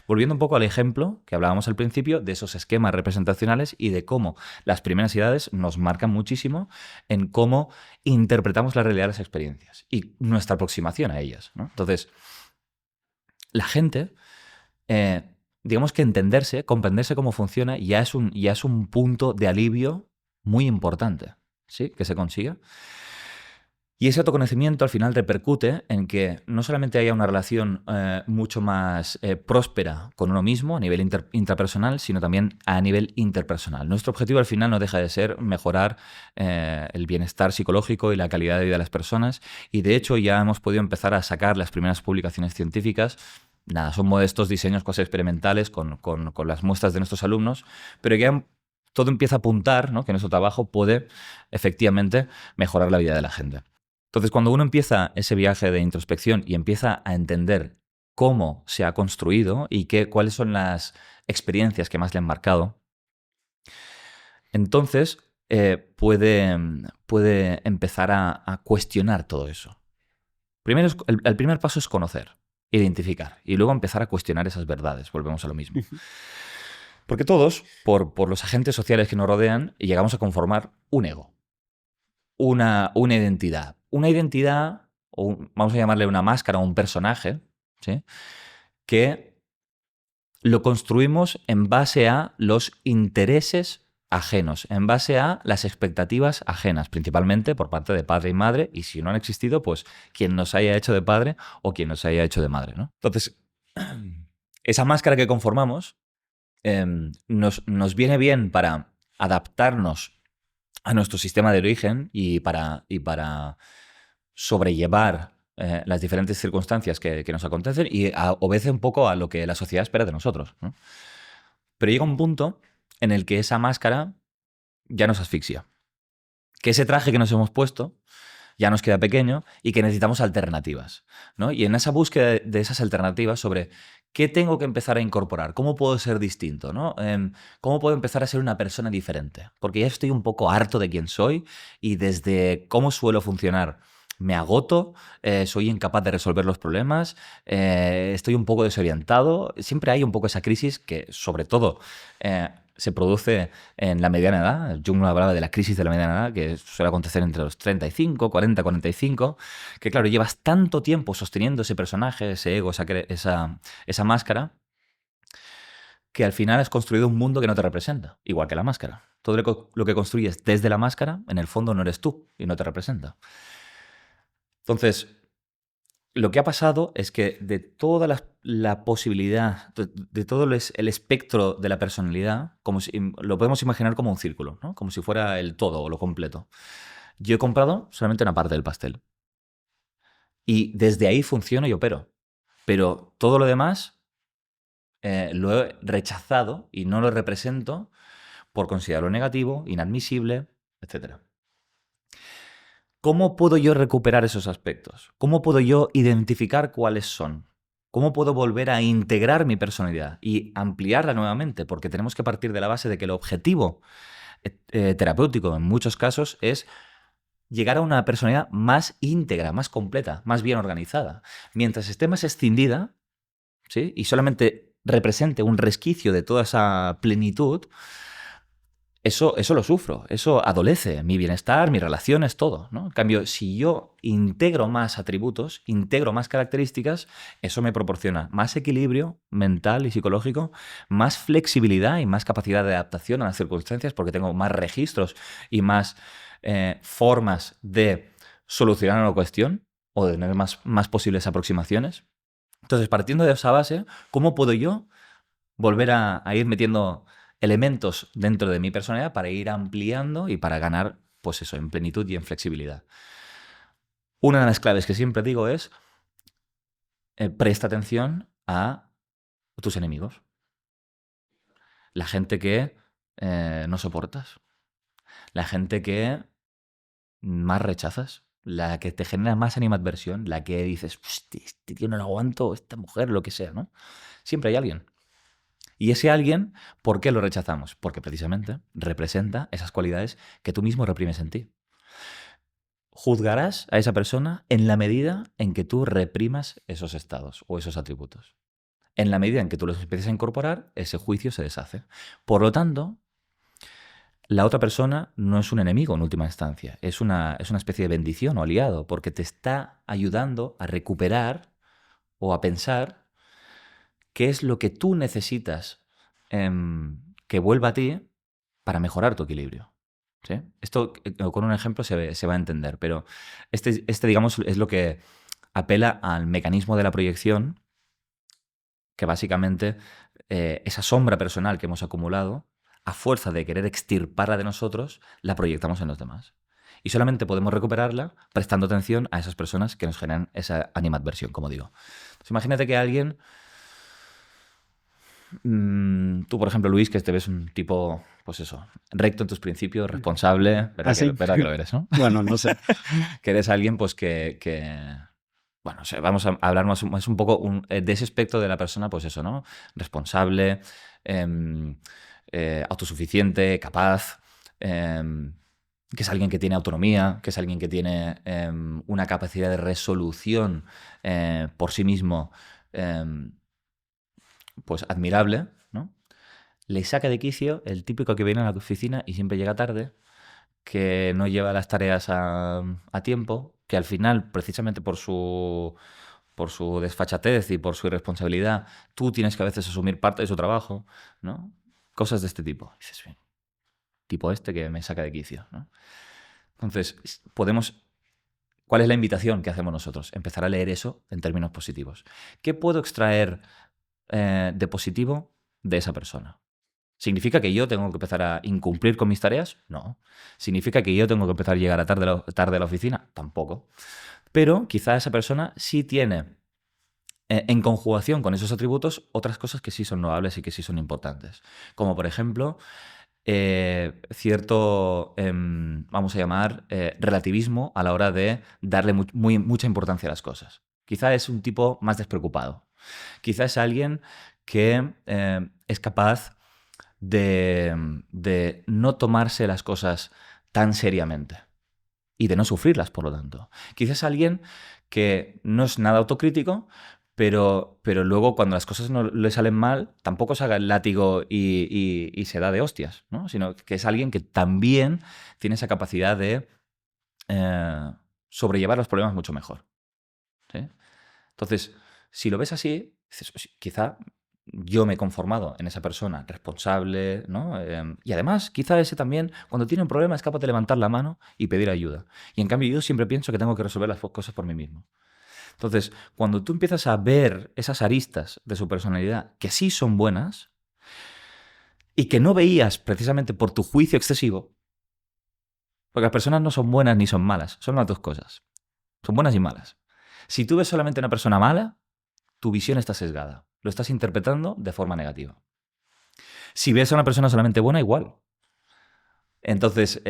Volviendo un poco al ejemplo que hablábamos al principio de esos esquemas representacionales y de cómo las primeras edades nos marcan muchísimo en cómo interpretamos la realidad de las experiencias y nuestra aproximación a ellas, ¿no? Entonces, la gente, digamos que entenderse, comprenderse cómo funciona ya es un punto de alivio muy importante, ¿sí? Que se consiga. Y ese autoconocimiento al final repercute en que no solamente haya una relación mucho más próspera con uno mismo a nivel intrapersonal, sino también a nivel interpersonal. Nuestro objetivo al final no deja de ser mejorar el bienestar psicológico y la calidad de vida de las personas. Y de hecho ya hemos podido empezar a sacar las primeras publicaciones científicas. Nada, son modestos diseños cosas experimentales con las muestras de nuestros alumnos, pero ya todo empieza a apuntar, ¿no?, que nuestro trabajo puede efectivamente mejorar la vida de la gente. Entonces, cuando uno empieza ese viaje de introspección y empieza a entender cómo se ha construido y cuáles son las experiencias que más le han marcado, entonces puede empezar a cuestionar todo eso. Primero, el primer paso es conocer, identificar y luego empezar a cuestionar esas verdades. Volvemos a lo mismo. Porque todos, por los agentes sociales que nos rodean, llegamos a conformar un ego, una identidad. Una identidad, vamos a llamarle una máscara o un personaje, ¿sí?, que lo construimos en base a los intereses ajenos, en base a las expectativas ajenas, principalmente por parte de padre y madre, y si no han existido, pues quien nos haya hecho de padre o quien nos haya hecho de madre, ¿no? Entonces, esa máscara que conformamos nos viene bien para adaptarnos a nuestro sistema de origen y para sobrellevar las diferentes circunstancias que nos acontecen y obedece un poco a lo que la sociedad espera de nosotros, ¿no? Pero llega un punto en el que esa máscara ya nos asfixia. Que ese traje que nos hemos puesto ya nos queda pequeño y que necesitamos alternativas, ¿no? Y en esa búsqueda de esas alternativas sobre qué tengo que empezar a incorporar, cómo puedo ser distinto, ¿no? Cómo puedo empezar a ser una persona diferente, porque ya estoy un poco harto de quién soy y desde cómo suelo funcionar me agoto, soy incapaz de resolver los problemas, estoy un poco desorientado. Siempre hay un poco esa crisis que, sobre todo, se produce en la mediana edad. Jung hablaba de la crisis de la mediana edad, que suele acontecer entre los 35, 40, 45, que claro, llevas tanto tiempo sosteniendo ese personaje, ese ego, esa máscara, que al final has construido un mundo que no te representa, igual que la máscara. Todo lo que construyes desde la máscara, en el fondo no eres tú y no te representa. Entonces, lo que ha pasado es que de toda la posibilidad, de todo el espectro de la personalidad, lo podemos imaginar como un círculo, ¿no? Como si fuera el todo o lo completo. Yo he comprado solamente una parte del pastel. Y desde ahí funciono y opero. Pero todo lo demás lo he rechazado y no lo represento por considerarlo negativo, inadmisible, etc. ¿Cómo puedo yo recuperar esos aspectos? ¿Cómo puedo yo identificar cuáles son? ¿Cómo puedo volver a integrar mi personalidad y ampliarla nuevamente? Porque tenemos que partir de la base de que el objetivo terapéutico en muchos casos es llegar a una personalidad más íntegra, más completa, más bien organizada. Mientras esté más escindida, ¿sí? Y solamente represente un resquicio de toda esa plenitud, eso lo sufro, eso adolece mi bienestar, mis relaciones, todo, ¿no? En cambio, si yo integro más atributos, integro más características, eso me proporciona más equilibrio mental y psicológico, más flexibilidad y más capacidad de adaptación a las circunstancias porque tengo más registros y más formas de solucionar una cuestión o de tener más posibles aproximaciones. Entonces, partiendo de esa base, ¿cómo puedo yo volver a ir metiendo elementos dentro de mi personalidad para ir ampliando y para ganar, pues eso, en plenitud y en flexibilidad? Una de las claves que siempre digo es presta atención a tus enemigos. La gente que no soportas. La gente que más rechazas. La que te genera más animadversión. La que dices, este tío no lo aguanto, esta mujer, lo que sea, ¿no? Siempre hay alguien. Y ese alguien, ¿por qué lo rechazamos? Porque precisamente representa esas cualidades que tú mismo reprimes en ti. Juzgarás a esa persona en la medida en que tú reprimas esos estados o esos atributos. En la medida en que tú los empieces a incorporar, ese juicio se deshace. Por lo tanto, la otra persona no es un enemigo en última instancia, es una especie de bendición o aliado, porque te está ayudando a recuperar o a pensar qué es lo que tú necesitas que vuelva a ti para mejorar tu equilibrio. ¿Sí? Esto con un ejemplo se va a entender, pero este, digamos, es lo que apela al mecanismo de la proyección, que básicamente esa sombra personal que hemos acumulado, a fuerza de querer extirparla de nosotros, la proyectamos en los demás. Y solamente podemos recuperarla prestando atención a esas personas que nos generan esa animadversión, como digo. Entonces, imagínate que alguien... Tú, por ejemplo, Luis, que te ves un tipo, pues eso, recto en tus principios, responsable, ¿verdad, ¿Ah, sí? verdad que lo eres, ¿no? Bueno, no sé. Que eres alguien, pues, bueno, o sea, vamos a hablar más un poco de ese aspecto de la persona, pues eso, ¿no? Responsable, autosuficiente, capaz, que es alguien que tiene autonomía, que es alguien que tiene una capacidad de resolución por sí mismo, pues admirable, ¿no? Le saca de quicio el típico que viene a la oficina y siempre llega tarde, que no lleva las tareas a tiempo, que al final, precisamente por su desfachatez y por su irresponsabilidad, tú tienes que a veces asumir parte de su trabajo, ¿no? Cosas de este tipo. Y dices, bien, tipo este que me saca de quicio, ¿no? Entonces, ¿cuál es la invitación que hacemos nosotros? Empezar a leer eso en términos positivos. ¿Qué puedo extraer de positivo de esa persona? ¿Significa que yo tengo que empezar a incumplir con mis tareas? No. ¿Significa que yo tengo que empezar a llegar tarde a la oficina? Tampoco. Pero quizá esa persona sí tiene, en conjugación con esos atributos, otras cosas que sí son loables y que sí son importantes. Como por ejemplo, cierto, vamos a llamar, relativismo a la hora de darle mucha importancia a las cosas. Quizá es un tipo más despreocupado. Quizá es alguien que es capaz de no tomarse las cosas tan seriamente y de no sufrirlas, por lo tanto. Quizás alguien que no es nada autocrítico, pero luego cuando las cosas no le salen mal, tampoco se haga el látigo y se da de hostias, ¿no? Sino que es alguien que también tiene esa capacidad de sobrellevar los problemas mucho mejor. ¿Sí? Entonces, si lo ves así, dices, quizá yo me he conformado en esa persona responsable, ¿no? Y además, quizá ese también, cuando tiene un problema, es capaz de levantar la mano y pedir ayuda. Y en cambio, yo siempre pienso que tengo que resolver las cosas por mí mismo. Entonces, cuando tú empiezas a ver esas aristas de su personalidad que sí son buenas y que no veías precisamente por tu juicio excesivo, porque las personas no son buenas ni son malas, son las dos cosas. Son buenas y malas. Si tú ves solamente una persona mala, tu visión está sesgada. Lo estás interpretando de forma negativa. Si ves a una persona solamente buena, igual. Entonces,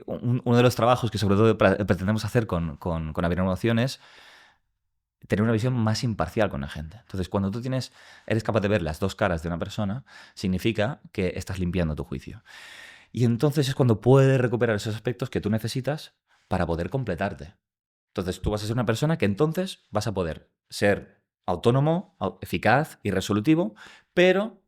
uno de los trabajos que sobre todo pretendemos hacer con Avinamoción es tener una visión más imparcial con la gente. Entonces, cuando tú eres capaz de ver las dos caras de una persona, significa que estás limpiando tu juicio. Y entonces es cuando puedes recuperar esos aspectos que tú necesitas para poder completarte. Entonces, tú vas a ser una persona que entonces vas a poder ser autónomo, eficaz y resolutivo, pero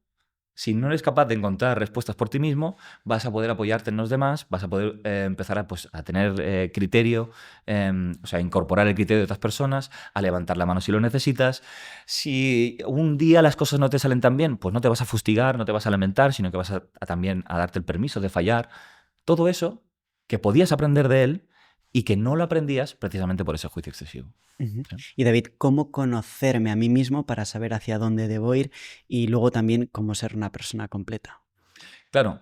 si no eres capaz de encontrar respuestas por ti mismo, vas a poder apoyarte en los demás, vas a poder empezar a tener criterio, o sea, incorporar el criterio de otras personas, a levantar la mano si lo necesitas. Si un día las cosas no te salen tan bien, pues no te vas a fustigar, no te vas a lamentar, sino que vas también a darte el permiso de fallar. Todo eso que podías aprender de él y que no lo aprendías precisamente por ese juicio excesivo. Ujú. ¿Sí? Y David, ¿cómo conocerme a mí mismo para saber hacia dónde debo ir y luego también cómo ser una persona completa? Claro,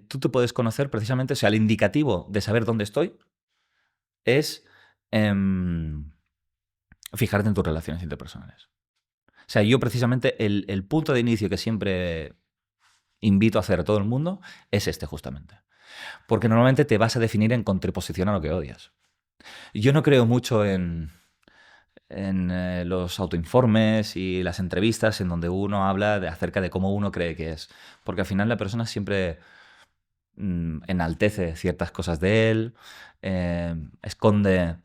tú te puedes conocer precisamente, o sea, el indicativo de saber dónde estoy es fijarte en tus relaciones interpersonales. O sea, yo precisamente el punto de inicio que siempre invito a hacer a todo el mundo es este justamente. Porque normalmente te vas a definir en contraposición a lo que odias. Yo no creo mucho en los autoinformes y las entrevistas en donde uno habla acerca de cómo uno cree que es. Porque al final la persona siempre enaltece ciertas cosas de él, esconde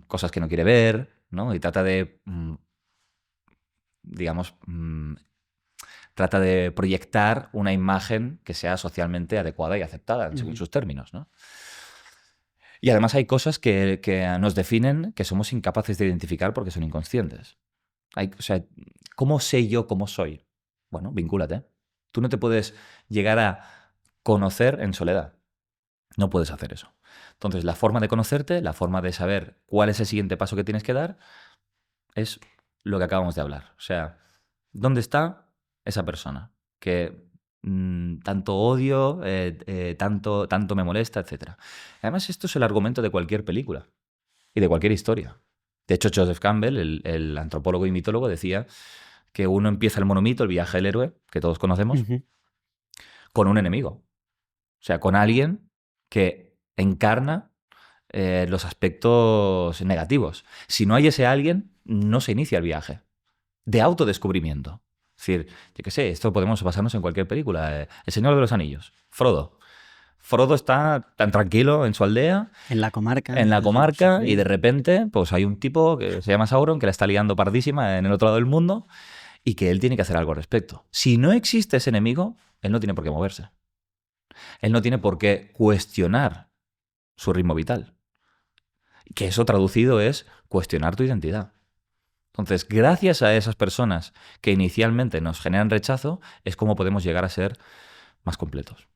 cosas que no quiere ver, ¿no? Y trata de, digamos, trata de proyectar una imagen que sea socialmente adecuada y aceptada según sus términos, ¿no? Y además hay cosas que nos definen que somos incapaces de identificar porque son inconscientes. O sea, ¿cómo sé yo cómo soy? Bueno, vincúlate. Tú no te puedes llegar a conocer en soledad. No puedes hacer eso. Entonces, la forma de conocerte, la forma de saber cuál es el siguiente paso que tienes que dar, es lo que acabamos de hablar. O sea, ¿dónde está esa persona que tanto odio, tanto me molesta, etcétera? Además, esto es el argumento de cualquier película y de cualquier historia. De hecho, Joseph Campbell, el antropólogo y mitólogo, decía que uno empieza el monomito, el viaje del héroe, que todos conocemos, con un enemigo. O sea, con alguien que encarna los aspectos negativos. Si no hay ese alguien, no se inicia el viaje de autodescubrimiento. Es decir, yo qué sé, esto podemos basarnos en cualquier película. El Señor de los Anillos, Frodo. Frodo está tan tranquilo en su aldea, en la comarca, y de repente pues hay un tipo que se llama Sauron que la está liando pardísima en el otro lado del mundo y que él tiene que hacer algo al respecto. Si no existe ese enemigo, él no tiene por qué moverse. Él no tiene por qué cuestionar su ritmo vital. Que eso traducido es cuestionar tu identidad. Entonces, gracias a esas personas que inicialmente nos generan rechazo, es como podemos llegar a ser más completos.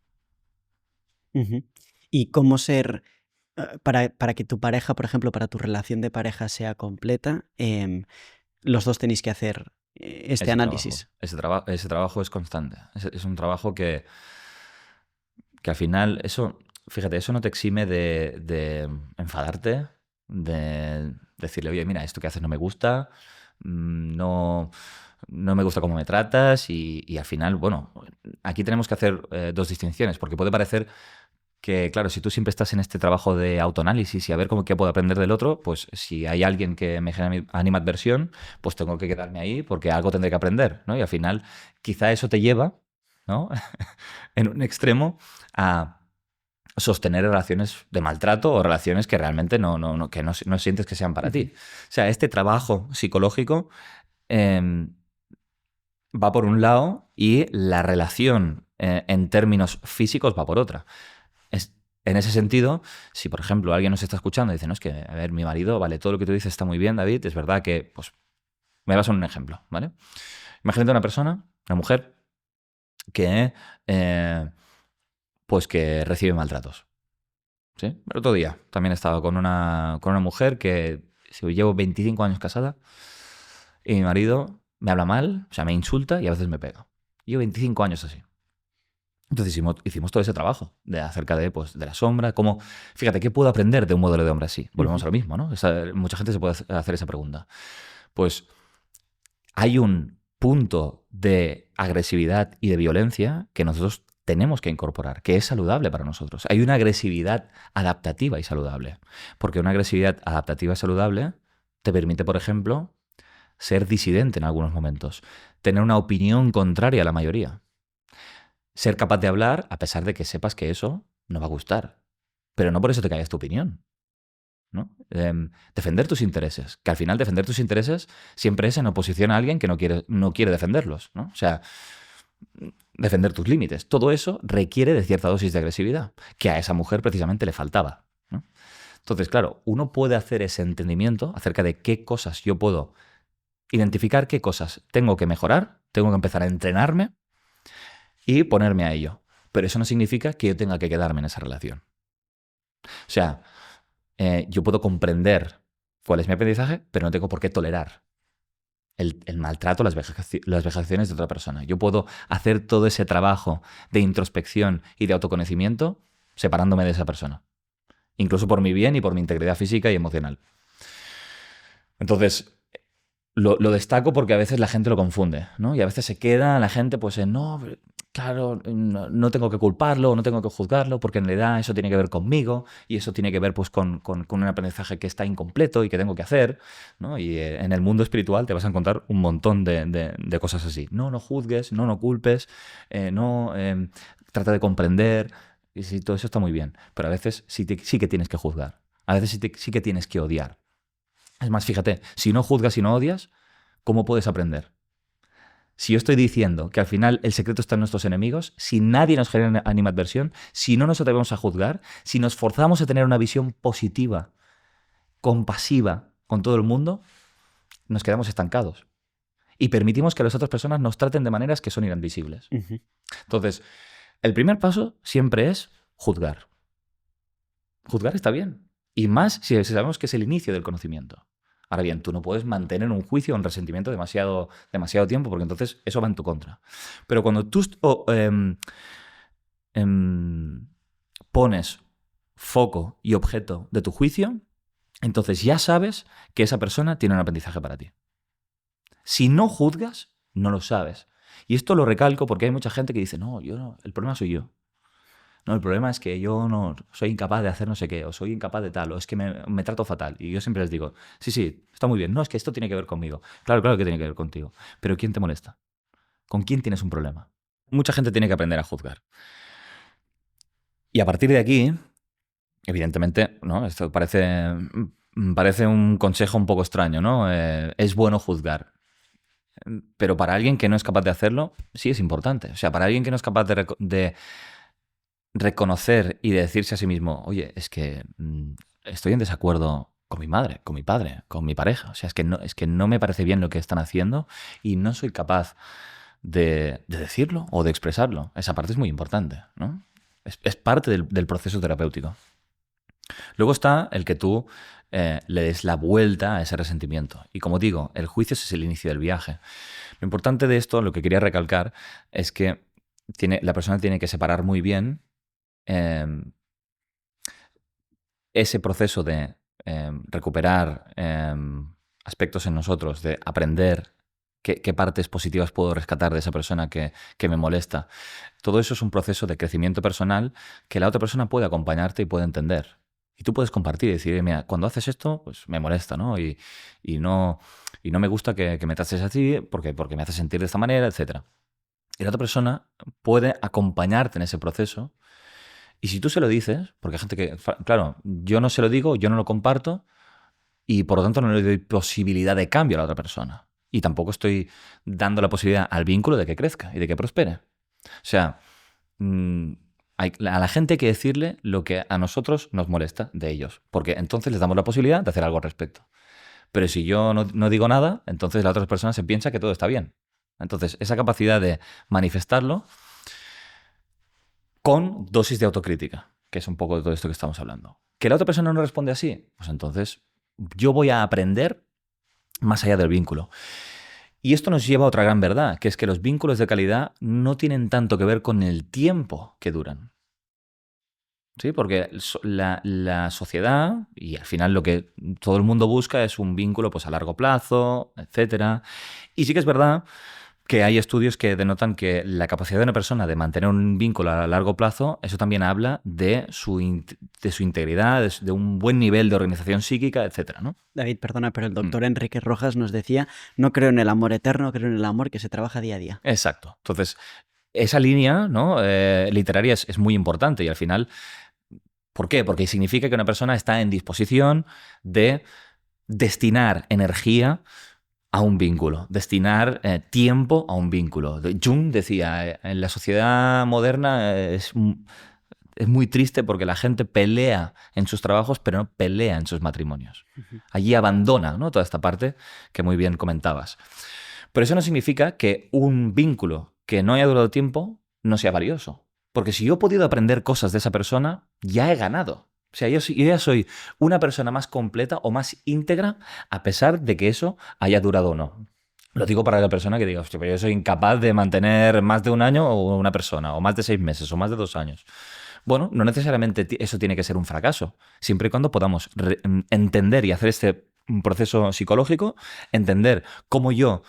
¿Y cómo ser, para que tu pareja, por ejemplo, para tu relación de pareja sea completa, los dos tenéis que hacer este análisis? Ese trabajo es constante. Es un trabajo que al final, fíjate, eso no te exime de enfadarte, de decirle, oye, mira, esto que haces no me gusta, no me gusta cómo me tratas y al final, bueno, aquí tenemos que hacer dos distinciones, porque puede parecer que, claro, si tú siempre estás en este trabajo de autoanálisis y a ver qué puedo aprender del otro, pues si hay alguien que me genera animadversión, pues tengo que quedarme ahí porque algo tendré que aprender, ¿no? Y al final quizá eso te lleva, ¿no? en un extremo a sostener relaciones de maltrato o relaciones que realmente no sientes que sean para ti. O sea, este trabajo psicológico va por un lado y la relación en términos físicos va por otra. En ese sentido, si por ejemplo alguien nos está escuchando y dice, no, es que, a ver, mi marido, vale, todo lo que tú dices está muy bien, David, es verdad que, pues, me vas a un ejemplo, ¿vale? Imagínate una persona, una mujer, que pues que recibe maltratos. ¿Sí? El otro día también estaba con una mujer que llevo 25 años casada y mi marido me habla mal, o sea, me insulta y a veces me pega. Llevo 25 años así. Entonces hicimos todo ese trabajo acerca de la sombra, cómo, fíjate, ¿qué puedo aprender de un modelo de hombre así? Volvemos a lo mismo, ¿no? Mucha gente se puede hacer esa pregunta. Pues hay un punto de agresividad y de violencia que nosotros tenemos que incorporar, que es saludable para nosotros. Hay una agresividad adaptativa y saludable. Porque una agresividad adaptativa y saludable te permite, por ejemplo, ser disidente en algunos momentos, tener una opinión contraria a la mayoría, ser capaz de hablar a pesar de que sepas que eso no va a gustar, pero no por eso te calles tu opinión, ¿no? Defender tus intereses, que al final defender tus intereses siempre es en oposición a alguien que no quiere defenderlos, ¿no? O sea, defender tus límites. Todo eso requiere de cierta dosis de agresividad, que a esa mujer precisamente le faltaba, ¿no? Entonces, claro, uno puede hacer ese entendimiento acerca de qué cosas yo puedo identificar, qué cosas tengo que mejorar, tengo que empezar a entrenarme y ponerme a ello. Pero eso no significa que yo tenga que quedarme en esa relación. O sea, yo puedo comprender cuál es mi aprendizaje, pero no tengo por qué tolerar el maltrato, las vejaciones de otra persona. Yo puedo hacer todo ese trabajo de introspección y de autoconocimiento separándome de esa persona. Incluso por mi bien y por mi integridad física y emocional. Entonces, lo destaco porque a veces la gente lo confunde, ¿no? Y a veces se queda la gente pues en, no, claro, no tengo que culparlo, no tengo que juzgarlo, porque en realidad eso tiene que ver conmigo y eso tiene que ver pues con un aprendizaje que está incompleto y que tengo que hacer, ¿no? Y en el mundo espiritual te vas a encontrar un montón de cosas así. No juzgues, no culpes, trata de comprender, y sí, todo eso está muy bien, pero a veces sí que tienes que juzgar, a veces sí que tienes que odiar. Es más, fíjate, si no juzgas y no odias, ¿cómo puedes aprender? Si yo estoy diciendo que al final el secreto está en nuestros enemigos, si nadie nos genera animadversión, si no nos atrevemos a juzgar, si nos forzamos a tener una visión positiva, compasiva con todo el mundo, nos quedamos estancados. Y permitimos que las otras personas nos traten de maneras que son inadmisibles. Ujú. Entonces, el primer paso siempre es juzgar. Juzgar está bien. Y más si sabemos que es el inicio del conocimiento. Ahora bien, tú no puedes mantener un juicio o un resentimiento demasiado tiempo, porque entonces eso va en tu contra. Pero cuando tú pones foco y objeto de tu juicio, entonces ya sabes que esa persona tiene un aprendizaje para ti. Si no juzgas, no lo sabes. Y esto lo recalco porque hay mucha gente que dice, no, el problema soy yo. No, el problema es que yo no soy incapaz de hacer no sé qué, o soy incapaz de tal, o es que me trato fatal. Y yo siempre les digo, sí, está muy bien. No, es que esto tiene que ver conmigo. Claro que tiene que ver contigo. Pero ¿quién te molesta? ¿Con quién tienes un problema? Mucha gente tiene que aprender a juzgar. Y a partir de aquí, evidentemente, ¿no? Esto parece un consejo un poco extraño, ¿no? Es bueno juzgar. Pero para alguien que no es capaz de hacerlo, sí es importante. O sea, para alguien que no es capaz de reconocer y de decirse a sí mismo, oye, es que estoy en desacuerdo con mi madre, con mi padre, con mi pareja. O sea, es que no me parece bien lo que están haciendo y no soy capaz de decirlo o de expresarlo. Esa parte es muy importante, ¿no? Es parte del proceso terapéutico. Luego está el que tú le des la vuelta a ese resentimiento. Y como digo, el juicio es el inicio del viaje. Lo importante de esto, lo que quería recalcar, es que la persona tiene que separar muy bien ese proceso de recuperar aspectos en nosotros, de aprender qué partes positivas puedo rescatar de esa persona que me molesta. Todo eso es un proceso de crecimiento personal que la otra persona puede acompañarte y puede entender. Y tú puedes compartir y decir, mira, cuando haces esto, pues me molesta, ¿no? Y no me gusta que me trates así porque me hace sentir de esta manera, etc. Y la otra persona puede acompañarte en ese proceso. Y si tú se lo dices, porque hay gente que, claro, yo no se lo digo, yo no lo comparto y por lo tanto no le doy posibilidad de cambio a la otra persona. Y tampoco estoy dando la posibilidad al vínculo de que crezca y de que prospere. O sea, a la gente hay que decirle lo que a nosotros nos molesta de ellos, porque entonces les damos la posibilidad de hacer algo al respecto. Pero si yo no digo nada, entonces la otra persona se piensa que todo está bien. Entonces, esa capacidad de manifestarlo con dosis de autocrítica, que es un poco de todo esto que estamos hablando. ¿Que la otra persona no responde así? Pues entonces yo voy a aprender más allá del vínculo. Y esto nos lleva a otra gran verdad, que es que los vínculos de calidad no tienen tanto que ver con el tiempo que duran. ¿sí? Porque la sociedad, y al final lo que todo el mundo busca es un vínculo pues, a largo plazo, etcétera. Y sí que es verdad que hay estudios que denotan que la capacidad de una persona de mantener un vínculo a largo plazo, eso también habla de su integridad, de un buen nivel de organización psíquica, etcétera, ¿no? David, perdona, pero el doctor Enrique Rojas nos decía, no creo en el amor eterno, creo en el amor que se trabaja día a día. Exacto. Entonces, esa línea, ¿no? Literaria es muy importante y al final, ¿por qué? Porque significa que una persona está en disposición de destinar energía a un vínculo, destinar tiempo a un vínculo. Jung decía, en la sociedad moderna es muy triste porque la gente pelea en sus trabajos, pero no pelea en sus matrimonios. Allí abandona, ¿no? Toda esta parte que muy bien comentabas. Pero eso no significa que un vínculo que no haya durado tiempo no sea valioso. Porque si yo he podido aprender cosas de esa persona, ya he ganado. O sea, yo ya soy una persona más completa o más íntegra a pesar de que eso haya durado o no. Lo digo para la persona que diga, hostia, pero yo soy incapaz de mantener más de un año o una persona, o más de 6 meses, o más de 2 años. Bueno, no necesariamente eso tiene que ser un fracaso, siempre y cuando podamos entender y hacer este proceso psicológico, entender cómo yo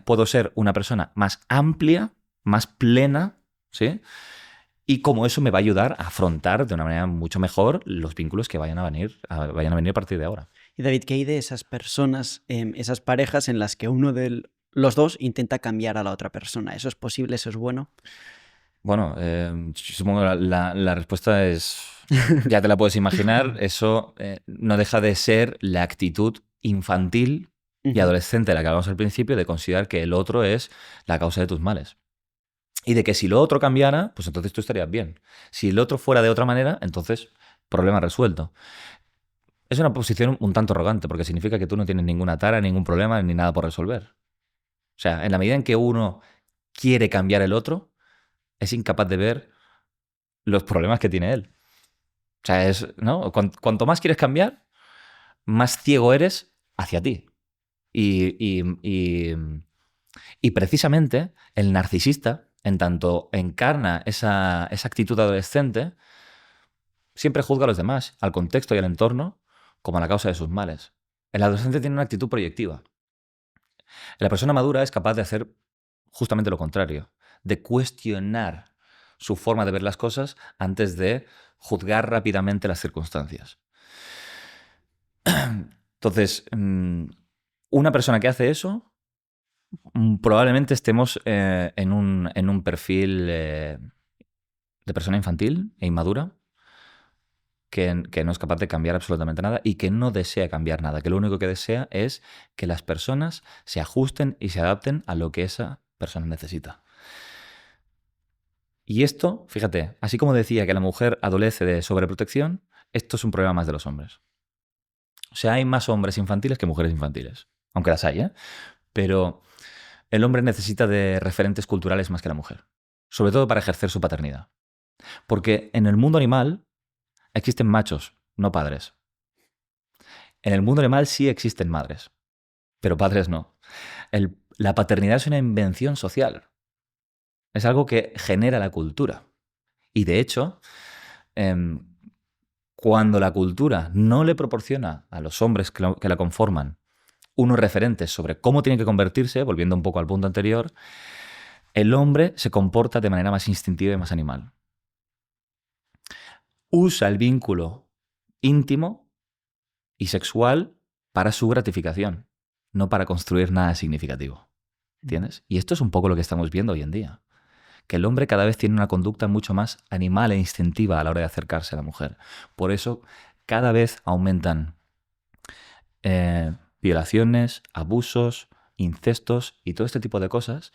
puedo ser una persona más amplia, más plena, ¿sí? Y cómo eso me va a ayudar a afrontar de una manera mucho mejor los vínculos que vayan a venir a partir de ahora. Y David, ¿qué hay de esas personas, esas parejas en las que uno de los dos intenta cambiar a la otra persona? ¿Eso es posible? ¿Eso es bueno? Bueno, supongo que la respuesta es, ya te la puedes imaginar, eso no deja de ser la actitud infantil y adolescente de la que hablamos al principio, de considerar que el otro es la causa de tus males. Y de que si lo otro cambiara, pues entonces tú estarías bien. Si el otro fuera de otra manera, entonces problema resuelto. Es una posición un tanto arrogante, porque significa que tú no tienes ninguna tara, ningún problema, ni nada por resolver. O sea, en la medida en que uno quiere cambiar el otro, es incapaz de ver los problemas que tiene él. O sea, ¿no? Cuanto más quieres cambiar, más ciego eres hacia ti. Y precisamente el narcisista, en tanto encarna esa actitud adolescente, siempre juzga a los demás, al contexto y al entorno, como la causa de sus males. El adolescente tiene una actitud proyectiva. La persona madura es capaz de hacer justamente lo contrario, de cuestionar su forma de ver las cosas antes de juzgar rápidamente las circunstancias. Entonces, una persona que hace eso, probablemente estemos en un perfil de persona infantil e inmadura, que no es capaz de cambiar absolutamente nada y que no desea cambiar nada, que lo único que desea es que las personas se ajusten y se adapten a lo que esa persona necesita. Y esto, fíjate, así como decía que la mujer adolece de sobreprotección, esto es un problema más de los hombres. O sea, hay más hombres infantiles que mujeres infantiles, aunque las hay, ¿eh? Pero el hombre necesita de referentes culturales más que la mujer, sobre todo para ejercer su paternidad. Porque en el mundo animal existen machos, no padres. En el mundo animal sí existen madres, pero padres no. La paternidad es una invención social. Es algo que genera la cultura. Y de hecho, cuando la cultura no le proporciona a los hombres que la conforman unos referentes sobre cómo tienen que convertirse, volviendo un poco al punto anterior, el hombre se comporta de manera más instintiva y más animal. Usa el vínculo íntimo y sexual para su gratificación, no para construir nada significativo. ¿Entiendes? Y esto es un poco lo que estamos viendo hoy en día. Que el hombre cada vez tiene una conducta mucho más animal e instintiva a la hora de acercarse a la mujer. Por eso cada vez aumentan violaciones, abusos, incestos y todo este tipo de cosas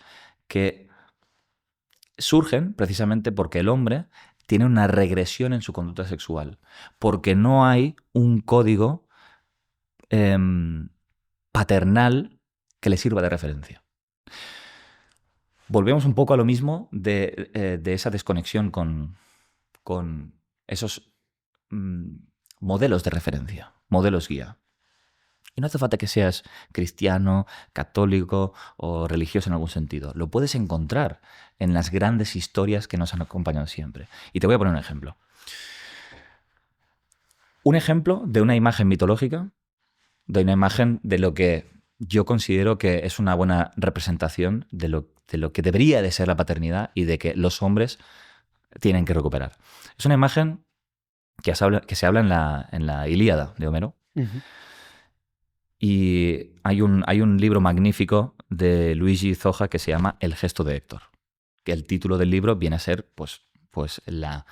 que surgen precisamente porque el hombre tiene una regresión en su conducta sexual, porque no hay un código paternal que le sirva de referencia. Volvemos un poco a lo mismo de esa desconexión con esos modelos de referencia, modelos guía. Y no hace falta que seas cristiano, católico o religioso en algún sentido. Lo puedes encontrar en las grandes historias que nos han acompañado siempre. Y te voy a poner un ejemplo. un ejemplo de una imagen mitológica, de una imagen de lo que yo considero que es una buena representación de lo que debería de ser la paternidad y de que los hombres tienen que recuperar. Es una imagen que se habla en la Ilíada de Homero. Ujú. Y hay un libro magnífico de Luigi Zoja que se llama El gesto de Héctor. Que el título del libro viene a ser pues la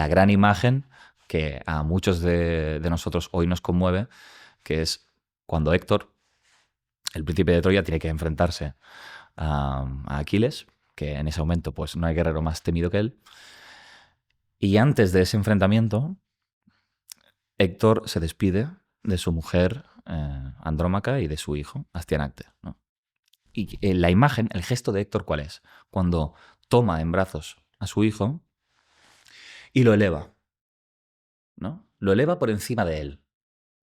gran imagen que a muchos de nosotros hoy nos conmueve, que es cuando Héctor, el príncipe de Troya, tiene que enfrentarse a Aquiles, que en ese momento pues no hay guerrero más temido que él. Y antes de ese enfrentamiento, Héctor se despide de su mujer Andrómaca y de su hijo Astianacte, ¿no? Y la imagen, el gesto de Héctor, ¿cuál es? Cuando toma en brazos a su hijo y lo eleva, ¿no? Lo eleva por encima de él.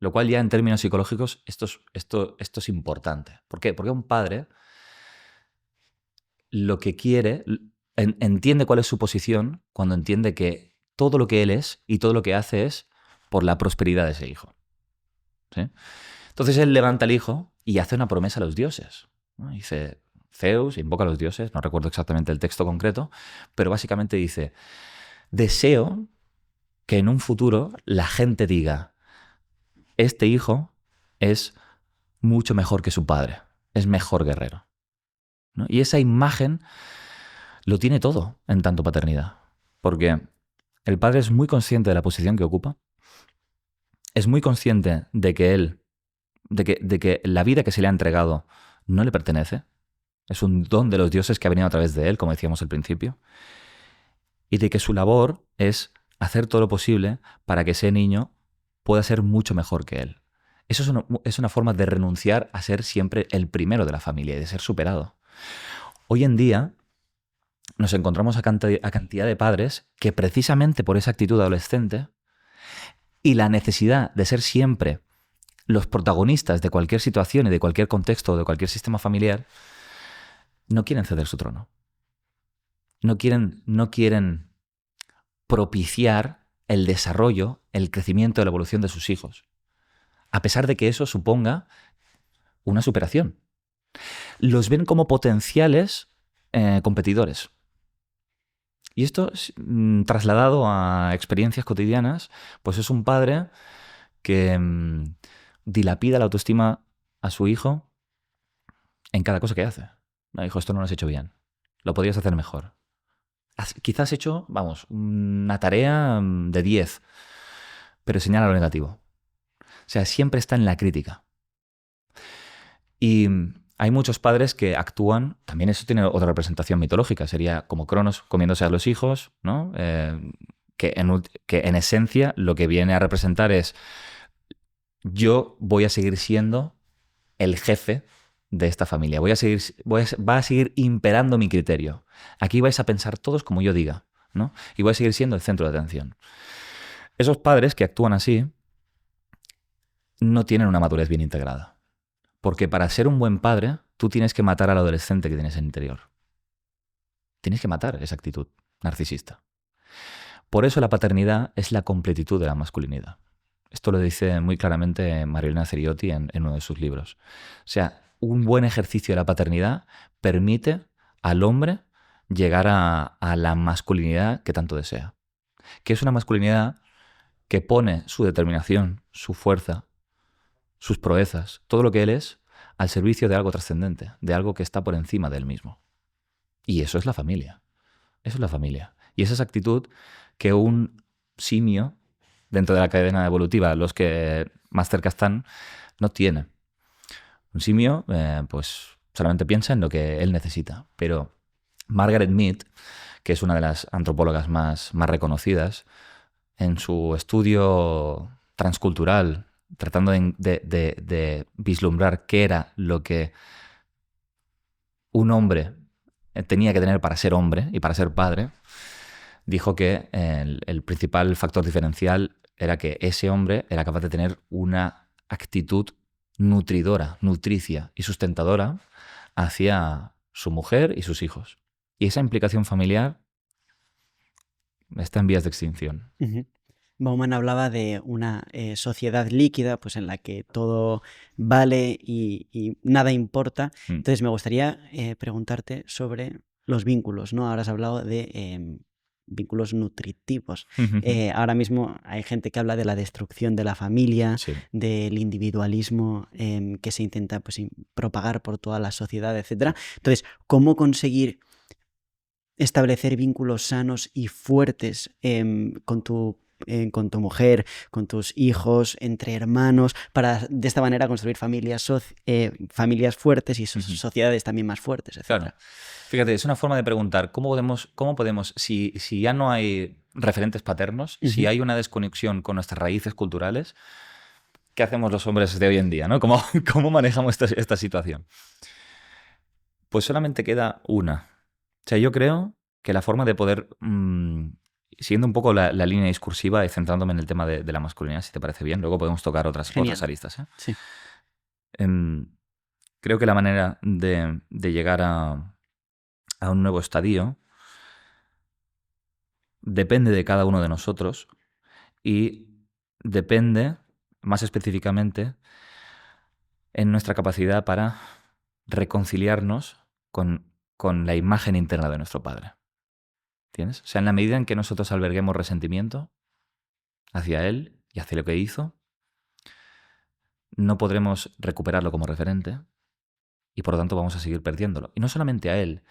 Lo cual ya en términos psicológicos esto es importante. ¿Por qué? Porque un padre lo que quiere, entiende cuál es su posición cuando entiende que todo lo que él es y todo lo que hace es por la prosperidad de ese hijo. ¿Sí? Entonces él levanta al hijo y hace una promesa a los dioses, ¿no? Dice, Zeus invoca a los dioses, no recuerdo exactamente el texto concreto, pero básicamente dice, deseo que en un futuro la gente diga, este hijo es mucho mejor que su padre, es mejor guerrero, ¿no? Y esa imagen lo tiene todo en tanto paternidad, porque el padre es muy consciente de la posición que ocupa, es muy consciente de que de que la vida que se le ha entregado no le pertenece, es un don de los dioses que ha venido a través de él, como decíamos al principio, y de que su labor es hacer todo lo posible para que ese niño pueda ser mucho mejor que él. Eso es una forma de renunciar a ser siempre el primero de la familia y de ser superado. Hoy en día nos encontramos a cantidad de padres que precisamente por esa actitud adolescente y la necesidad de ser siempre los protagonistas de cualquier situación y de cualquier contexto o de cualquier sistema familiar, no quieren ceder su trono. No quieren propiciar el desarrollo, el crecimiento, la evolución de sus hijos, a pesar de que eso suponga una superación. Los ven como potenciales competidores. Y esto, trasladado a experiencias cotidianas, pues es un padre que dilapida la autoestima a su hijo en cada cosa que hace. No, hijo, esto no lo has hecho bien. Lo podrías hacer mejor. Quizás has hecho, vamos, una tarea de 10, pero señala lo negativo. O sea, siempre está en la crítica. Y hay muchos padres que actúan, también eso tiene otra representación mitológica, sería como Cronos comiéndose a los hijos, ¿no? Que en esencia lo que viene a representar es yo voy a seguir siendo el jefe de esta familia, va a seguir imperando mi criterio. Aquí vais a pensar todos como yo diga, ¿no? Y voy a seguir siendo el centro de atención. Esos padres que actúan así no tienen una madurez bien integrada. Porque para ser un buen padre, tú tienes que matar al adolescente que tienes en el interior. Tienes que matar esa actitud narcisista. Por eso la paternidad es la completitud de la masculinidad. Esto lo dice muy claramente Marilena Ceriotti en uno de sus libros. O sea, un buen ejercicio de la paternidad permite al hombre llegar a la masculinidad que tanto desea. Que es una masculinidad que pone su determinación, su fuerza, sus proezas, todo lo que él es, al servicio de algo trascendente, de algo que está por encima de él mismo. Y eso es la familia. Eso es la familia. Y esa es actitud que un simio, dentro de la cadena evolutiva, los que más cerca están, no tiene. Un simio, pues solamente piensa en lo que él necesita. Pero Margaret Mead, que es una de las antropólogas más reconocidas, en su estudio transcultural, tratando de vislumbrar qué era lo que un hombre tenía que tener para ser hombre y para ser padre, dijo que el principal factor diferencial era que ese hombre era capaz de tener una actitud nutridora, nutricia y sustentadora hacia su mujer y sus hijos. Y esa implicación familiar está en vías de extinción. Uh-huh. Bauman hablaba de una sociedad líquida, pues en la que todo vale y nada importa. Entonces me gustaría preguntarte sobre los vínculos, ¿no? Ahora has hablado de vínculos nutritivos. Ahora mismo hay gente que habla de la destrucción de la familia, Sí. del individualismo que se intenta pues, propagar por toda la sociedad, etc. Entonces, ¿cómo conseguir establecer vínculos sanos y fuertes con tu mujer, con tus hijos, entre hermanos, para de esta manera construir familias fuertes y sociedades también más fuertes, etc.? Claro. Fíjate, es una forma de preguntar cómo podemos si ya no hay referentes paternos, si hay una desconexión con nuestras raíces culturales, ¿qué hacemos los hombres de hoy en día? ¿No? ¿Cómo manejamos esta situación? Pues solamente queda una. O sea, yo creo que la forma de poder, siguiendo un poco la línea discursiva y centrándome en el tema de la masculinidad, si te parece bien, luego podemos tocar otras aristas. Sí. Creo que la manera de llegar a un nuevo estadio depende de cada uno de nosotros y depende, más específicamente, en nuestra capacidad para reconciliarnos con la imagen interna de nuestro padre. ¿Entiendes? O sea, en la medida en que nosotros alberguemos resentimiento hacia él y hacia lo que hizo, no podremos recuperarlo como referente y por lo tanto vamos a seguir perdiéndolo. Y no solamente a él.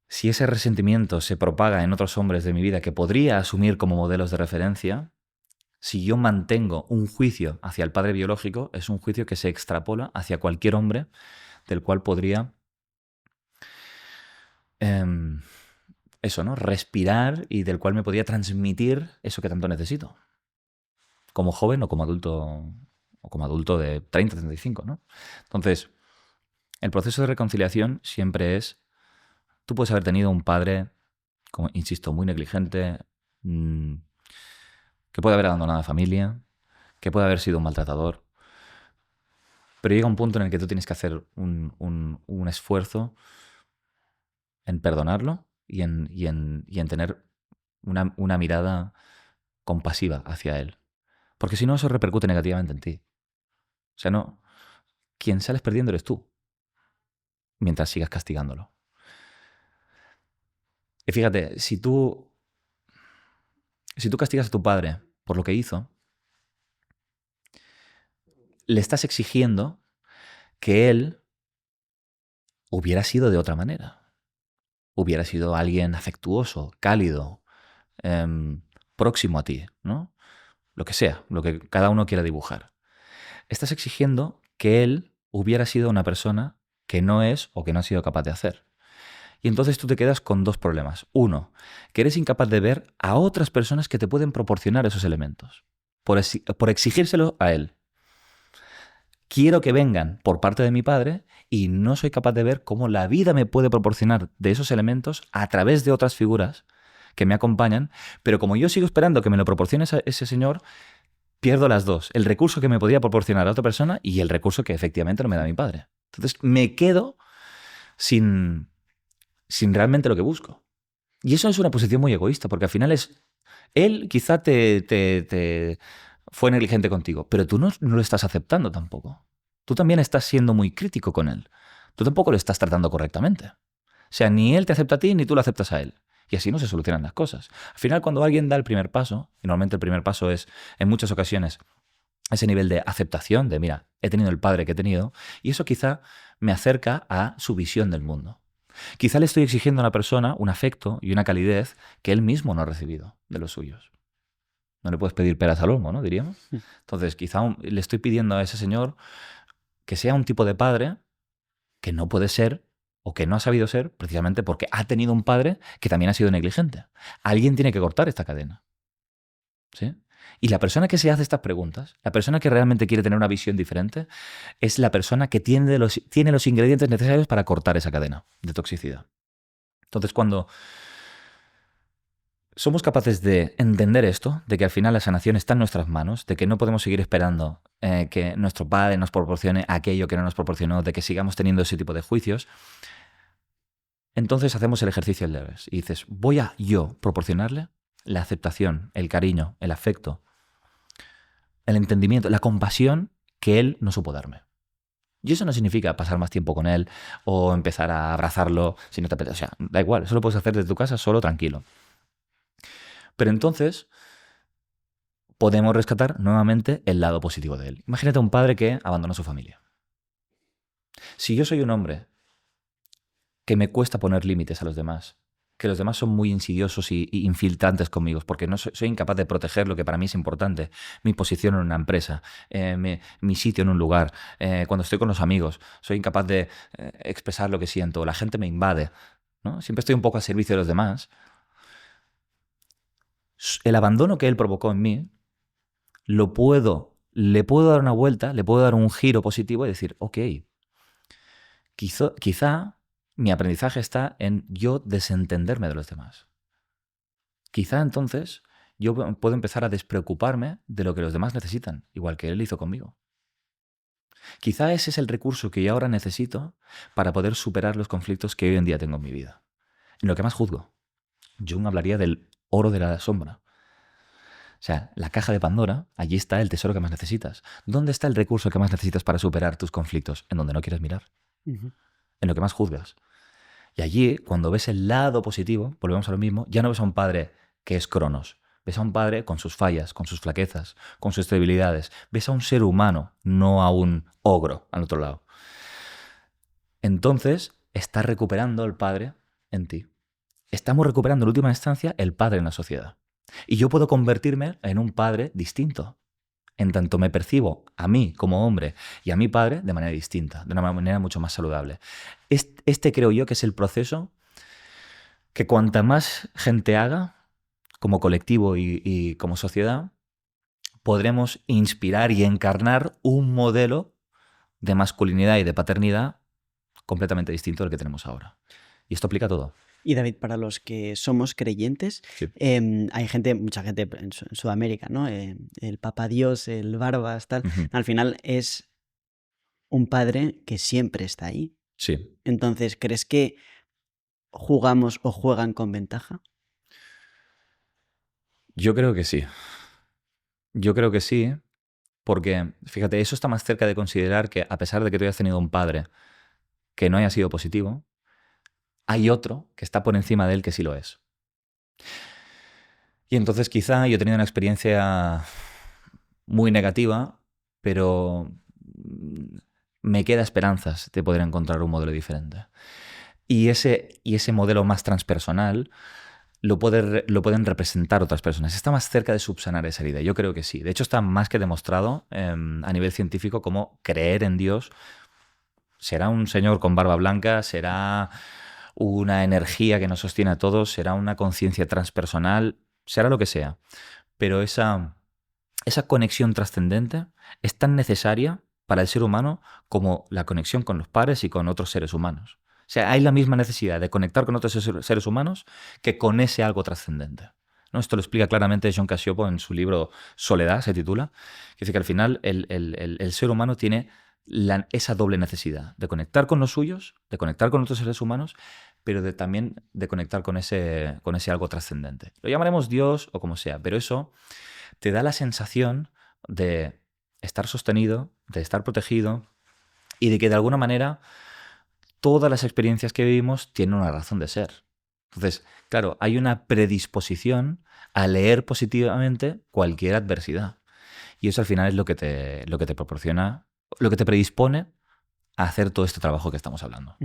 Si ese resentimiento se propaga en otros hombres de mi vida que podría asumir como modelos de referencia, si yo mantengo un juicio hacia el padre biológico, es un juicio que se extrapola hacia cualquier hombre del cual podría eso, ¿no? Respirar y del cual me podría transmitir eso que tanto necesito. Como joven o como adulto de 30, 35, ¿no? Entonces, el proceso de reconciliación siempre es, tú puedes haber tenido un padre, como, insisto, muy negligente, que puede haber abandonado a la familia, que puede haber sido un maltratador, pero llega un punto en el que tú tienes que hacer un esfuerzo en perdonarlo y en tener una mirada compasiva hacia él. Porque si no, eso repercute negativamente en ti. O sea, no, quien sales perdiendo eres tú, mientras sigas castigándolo. Y fíjate, si tú castigas a tu padre por lo que hizo, le estás exigiendo que él hubiera sido de otra manera. Hubiera sido alguien afectuoso, cálido, próximo a ti, ¿no? Lo que sea, lo que cada uno quiera dibujar. Estás exigiendo que él hubiera sido una persona que no es o que no ha sido capaz de hacer. Y entonces tú te quedas con dos problemas. Uno, que eres incapaz de ver a otras personas que te pueden proporcionar esos elementos, por exigírselo a él. Quiero que vengan por parte de mi padre y no soy capaz de ver cómo la vida me puede proporcionar de esos elementos a través de otras figuras que me acompañan, pero como yo sigo esperando que me lo proporcione ese señor, pierdo las dos. El recurso que me podía proporcionar a otra persona y el recurso que efectivamente no me da mi padre. Entonces me quedo sin realmente lo que busco. Y eso es una posición muy egoísta, porque al final es... Él quizá te fue negligente contigo, pero tú no lo estás aceptando tampoco. Tú también estás siendo muy crítico con él. Tú tampoco lo estás tratando correctamente. O sea, ni él te acepta a ti, ni tú lo aceptas a él. Y así no se solucionan las cosas. Al final, cuando alguien da el primer paso, y normalmente el primer paso es, en muchas ocasiones, ese nivel de aceptación de, mira, he tenido el padre que he tenido, y eso quizá me acerca a su visión del mundo. Quizá le estoy exigiendo a una persona un afecto y una calidez que él mismo no ha recibido de los suyos. No le puedes pedir peras al olmo, ¿no? Diríamos. Entonces, quizá le estoy pidiendo a ese señor que sea un tipo de padre que no puede ser o que no ha sabido ser precisamente porque ha tenido un padre que también ha sido negligente. Alguien tiene que cortar esta cadena. ¿Sí? Y la persona que se hace estas preguntas, la persona que realmente quiere tener una visión diferente, es la persona que tiene los ingredientes necesarios para cortar esa cadena de toxicidad. Entonces, cuando somos capaces de entender esto, de que al final la sanación está en nuestras manos, de que no podemos seguir esperando que nuestro padre nos proporcione aquello que no nos proporcionó, de que sigamos teniendo ese tipo de juicios, entonces hacemos el ejercicio del revés y dices, voy a yo proporcionarle la aceptación, el cariño, el afecto, el entendimiento, la compasión que él no supo darme. Y eso no significa pasar más tiempo con él o empezar a abrazarlo si no te apetece. O sea, da igual, eso lo puedes hacer desde tu casa solo, tranquilo. Pero entonces podemos rescatar nuevamente el lado positivo de él. Imagínate a un padre que abandona a su familia. Si yo soy un hombre que me cuesta poner límites a los demás, que los demás son muy insidiosos y infiltrantes conmigo, porque no soy incapaz de proteger lo que para mí es importante, mi posición en una empresa, mi sitio en un lugar, cuando estoy con los amigos, soy incapaz de expresar lo que siento, la gente me invade, ¿no? Siempre estoy un poco al servicio de los demás. El abandono que él provocó en mí, le puedo dar una vuelta, le puedo dar un giro positivo y decir, ok, quizá mi aprendizaje está en yo desentenderme de los demás. Quizá entonces yo puedo empezar a despreocuparme de lo que los demás necesitan, igual que él hizo conmigo. Quizá ese es el recurso que yo ahora necesito para poder superar los conflictos que hoy en día tengo en mi vida. En lo que más juzgo. Jung hablaría del oro de la sombra. O sea, la caja de Pandora, allí está el tesoro que más necesitas. ¿Dónde está el recurso que más necesitas para superar tus conflictos? En donde no quieres mirar. En lo que más juzgas. Y allí, cuando ves el lado positivo, volvemos a lo mismo, ya no ves a un padre que es Cronos. Ves a un padre con sus fallas, con sus flaquezas, con sus debilidades. Ves a un ser humano, no a un ogro al otro lado. Entonces, estás recuperando el padre en ti. Estamos recuperando en última instancia el padre en la sociedad. Y yo puedo convertirme en un padre distinto. En tanto me percibo a mí como hombre y a mi padre de manera distinta, de una manera mucho más saludable. Este creo yo que es el proceso que cuanta más gente haga, como colectivo y como sociedad, podremos inspirar y encarnar un modelo de masculinidad y de paternidad completamente distinto al que tenemos ahora. Y esto aplica a todo. Y David, para los que somos creyentes, Sí. hay gente, mucha gente en Sudamérica, ¿no? El Papa Dios, el Barbas, tal. Ujú. Al final es un padre que siempre está ahí. Sí. Entonces, ¿crees que jugamos o juegan con ventaja? Yo creo que sí. Yo creo que sí, porque, fíjate, eso está más cerca de considerar que a pesar de que tú hayas tenido un padre que no haya sido positivo, hay otro que está por encima de él que sí lo es. Y entonces quizá yo he tenido una experiencia muy negativa, pero me queda esperanzas de poder encontrar un modelo diferente. Y ese modelo más transpersonal lo pueden representar otras personas. Está más cerca de subsanar esa herida. Yo creo que sí. De hecho, está más que demostrado a nivel científico como creer en Dios. Será un señor con barba blanca, será una energía que nos sostiene a todos, será una conciencia transpersonal, será lo que sea. Pero esa conexión trascendente es tan necesaria para el ser humano como la conexión con los pares y con otros seres humanos. O sea, hay la misma necesidad de conectar con otros seres humanos que con ese algo trascendente, ¿no? Esto lo explica claramente John Cacioppo en su libro Soledad, se titula, que dice que al final el ser humano tiene esa doble necesidad de conectar con los suyos, de conectar con otros seres humanos, pero también de conectar con ese algo trascendente. Lo llamaremos Dios o como sea, pero eso te da la sensación de estar sostenido, de estar protegido y de que de alguna manera todas las experiencias que vivimos tienen una razón de ser. Entonces, claro, hay una predisposición a leer positivamente cualquier adversidad. Y eso al final es lo que te proporciona, lo que te predispone a hacer todo este trabajo que estamos hablando.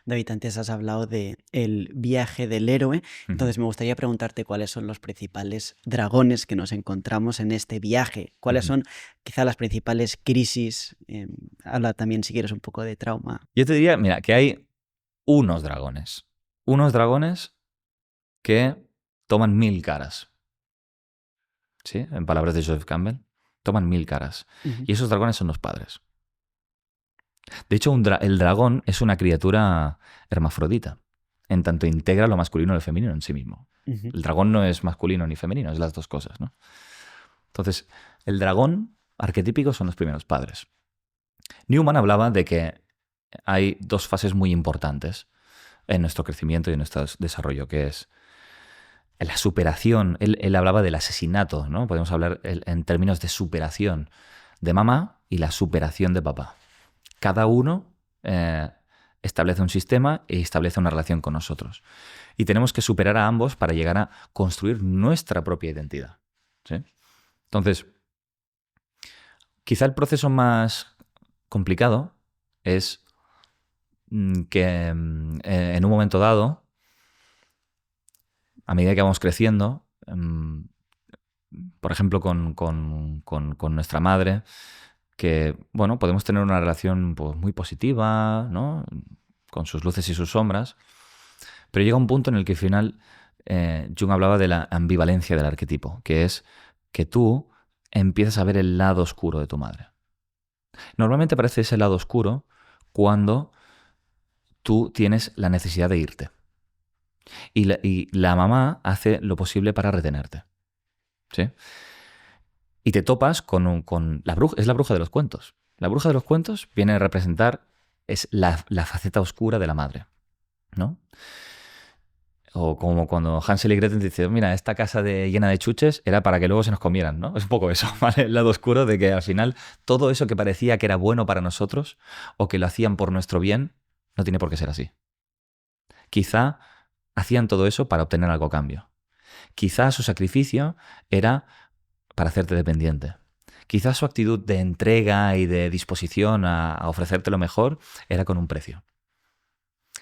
David, antes has hablado de el viaje del héroe, entonces me gustaría preguntarte cuáles son los principales dragones que nos encontramos en este viaje, cuáles son quizá las principales crisis, habla también si quieres un poco de trauma. Yo te diría, mira, que hay unos dragones que toman 1000 caras. ¿Sí? En palabras de Joseph Campbell, toman 1000 caras. Y esos dragones son los padres. De hecho, el dragón es una criatura hermafrodita, en tanto integra lo masculino y lo femenino en sí mismo. El dragón no es masculino ni femenino, es las dos cosas, ¿no? Entonces, el dragón arquetípico son los primeros padres. Newman hablaba de que hay dos fases muy importantes en nuestro crecimiento y en nuestro desarrollo, que es la superación, él hablaba del asesinato, ¿no? Podemos hablar en términos de superación de mamá y la superación de papá. Cada uno establece un sistema y establece una relación con nosotros. Y tenemos que superar a ambos para llegar a construir nuestra propia identidad, ¿sí? Entonces, quizá el proceso más complicado es que en un momento dado, a medida que vamos creciendo, por ejemplo, con nuestra madre, que, bueno, podemos tener una relación pues, muy positiva, ¿no? Con sus luces y sus sombras, pero llega un punto en el que al final Jung hablaba de la ambivalencia del arquetipo, que es que tú empiezas a ver el lado oscuro de tu madre. Normalmente aparece ese lado oscuro cuando tú tienes la necesidad de irte. Y la mamá hace lo posible para retenerte, ¿sí? Y te topas con la bruja, es la bruja de los cuentos. La bruja de los cuentos viene a representar es la faceta oscura de la madre, ¿no? O como cuando Hansel y Gretel dicen, mira, esta casa llena de chuches era para que luego se nos comieran, ¿no? Es un poco eso, ¿vale? El lado oscuro de que al final todo eso que parecía que era bueno para nosotros o que lo hacían por nuestro bien, no tiene por qué ser así. Quizá hacían todo eso para obtener algo a cambio. Quizá su sacrificio era para hacerte dependiente. Quizá su actitud de entrega y de disposición a ofrecerte lo mejor era con un precio.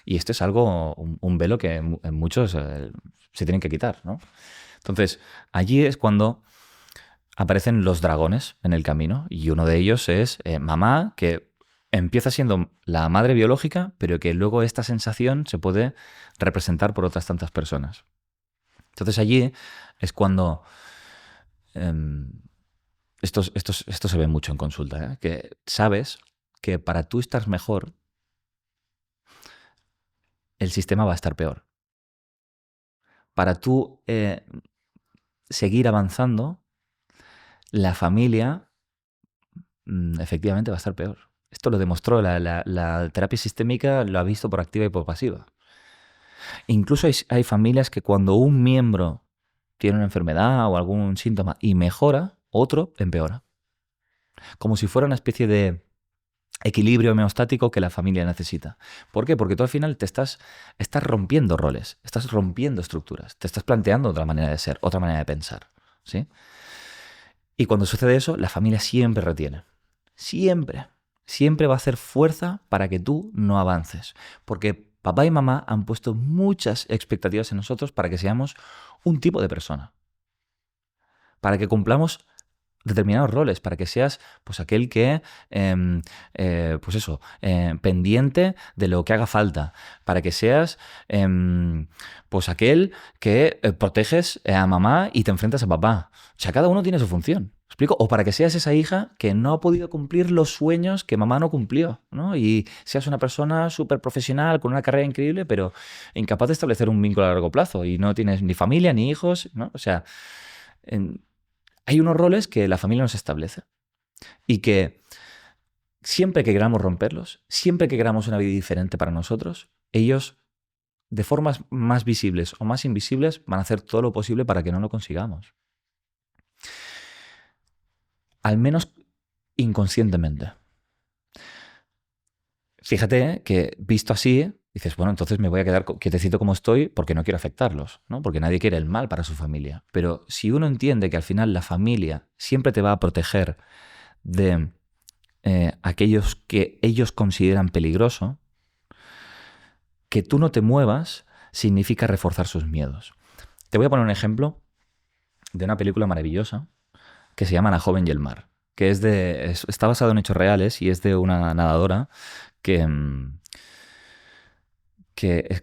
Y esto es algo, un velo que en muchos se tienen que quitar, ¿no? Entonces, allí es cuando aparecen los dragones en el camino y uno de ellos es mamá, que empieza siendo la madre biológica, pero que luego esta sensación se puede representar por otras tantas personas. Entonces allí es cuando esto se ve mucho en consulta, que sabes que para tú estar mejor, el sistema va a estar peor. Para tú seguir avanzando, la familia efectivamente va a estar peor. Esto lo demostró la terapia sistémica, lo ha visto por activa y por pasiva. Incluso hay familias que cuando un miembro tiene una enfermedad o algún síntoma y mejora, otro empeora. Como si fuera una especie de equilibrio homeostático que la familia necesita. ¿Por qué? Porque tú al final estás rompiendo roles, estás rompiendo estructuras, te estás planteando otra manera de ser, otra manera de pensar, ¿sí? Y cuando sucede eso, la familia siempre retiene. Siempre va a hacer fuerza para que tú no avances. Porque papá y mamá han puesto muchas expectativas en nosotros para que seamos un tipo de persona. Para que cumplamos determinados roles, para que seas pues aquel que pendiente de lo que haga falta, para que seas pues aquel que proteges a mamá y te enfrentas a papá. O sea, cada uno tiene su función. ¿Me explico? O para que seas esa hija que no ha podido cumplir los sueños que mamá no cumplió, ¿no? Y seas una persona súper profesional, con una carrera increíble, pero incapaz de establecer un vínculo a largo plazo y no tienes ni familia ni hijos, ¿no? O sea, hay unos roles que la familia nos establece y que siempre que queramos romperlos, siempre que queramos una vida diferente para nosotros, ellos, de formas más visibles o más invisibles, van a hacer todo lo posible para que no lo consigamos. Al menos inconscientemente. Fíjate que visto así, dices, bueno, entonces me voy a quedar quietecito como estoy porque no quiero afectarlos, ¿no? Porque nadie quiere el mal para su familia. Pero si uno entiende que al final la familia siempre te va a proteger de aquellos que ellos consideran peligroso, que tú no te muevas significa reforzar sus miedos. Te voy a poner un ejemplo de una película maravillosa que se llama La joven y el mar, que está basado en hechos reales y es de una nadadora que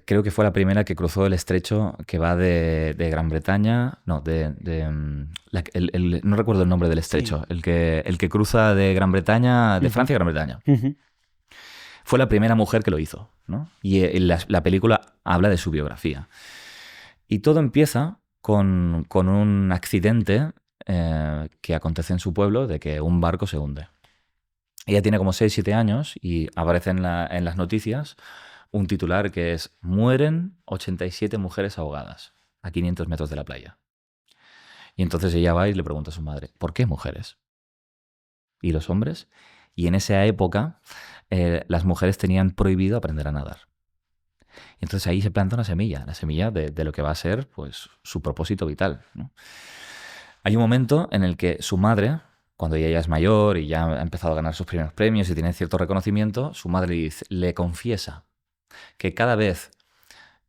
creo que fue la primera que cruzó el estrecho que va de Gran Bretaña, no, no recuerdo el nombre del estrecho, sí. el que cruza de Gran Bretaña, de Francia a Gran Bretaña. Fue la primera mujer que lo hizo, ¿no? Y la película habla de su biografía. Y todo empieza con un accidente que acontece en su pueblo de que un barco se hunde. Ella tiene como 6-7 años y aparece en las noticias un titular que es: mueren 87 mujeres ahogadas. a 500 metros de la playa. Y entonces ella va y le pregunta a su madre, ¿por qué mujeres? ¿Y los hombres? Y en esa época las mujeres tenían prohibido aprender a nadar. Y entonces ahí se planta una semilla, la semilla de lo que va a ser pues, su propósito vital, ¿no? Hay un momento en el que su madre, cuando ella ya es mayor y ya ha empezado a ganar sus primeros premios y tiene cierto reconocimiento, su madre le confiesa que cada vez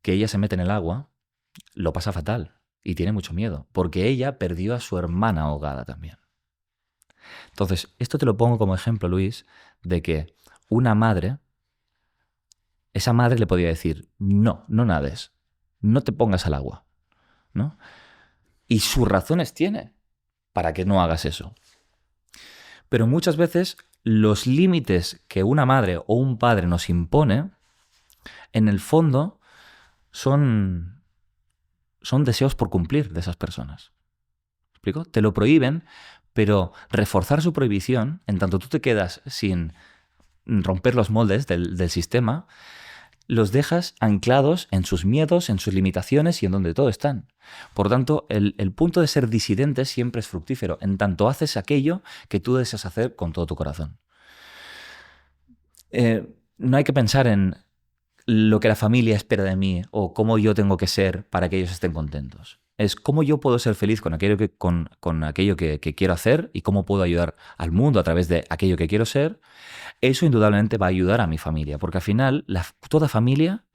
que ella se mete en el agua, lo pasa fatal y tiene mucho miedo, porque ella perdió a su hermana ahogada también. Entonces, esto te lo pongo como ejemplo, Luis, de que una madre, esa madre le podía decir, no, no nades, no te pongas al agua, ¿no? Y sus razones tiene para que no hagas eso. Pero muchas veces los límites que una madre o un padre nos impone, en el fondo, son deseos por cumplir de esas personas. ¿Me explico? Te lo prohíben, pero reforzar su prohibición, en tanto tú te quedas sin romper los moldes del sistema, los dejas anclados en sus miedos, en sus limitaciones y en donde todo están. Por tanto, el punto de ser disidente siempre es fructífero, en tanto haces aquello que tú deseas hacer con todo tu corazón. No hay que pensar en lo que la familia espera de mí o cómo yo tengo que ser para que ellos estén contentos. Es cómo yo puedo ser feliz con aquello con aquello que quiero hacer y cómo puedo ayudar al mundo a través de aquello que quiero ser. Eso indudablemente va a ayudar a mi familia, porque al final toda familia,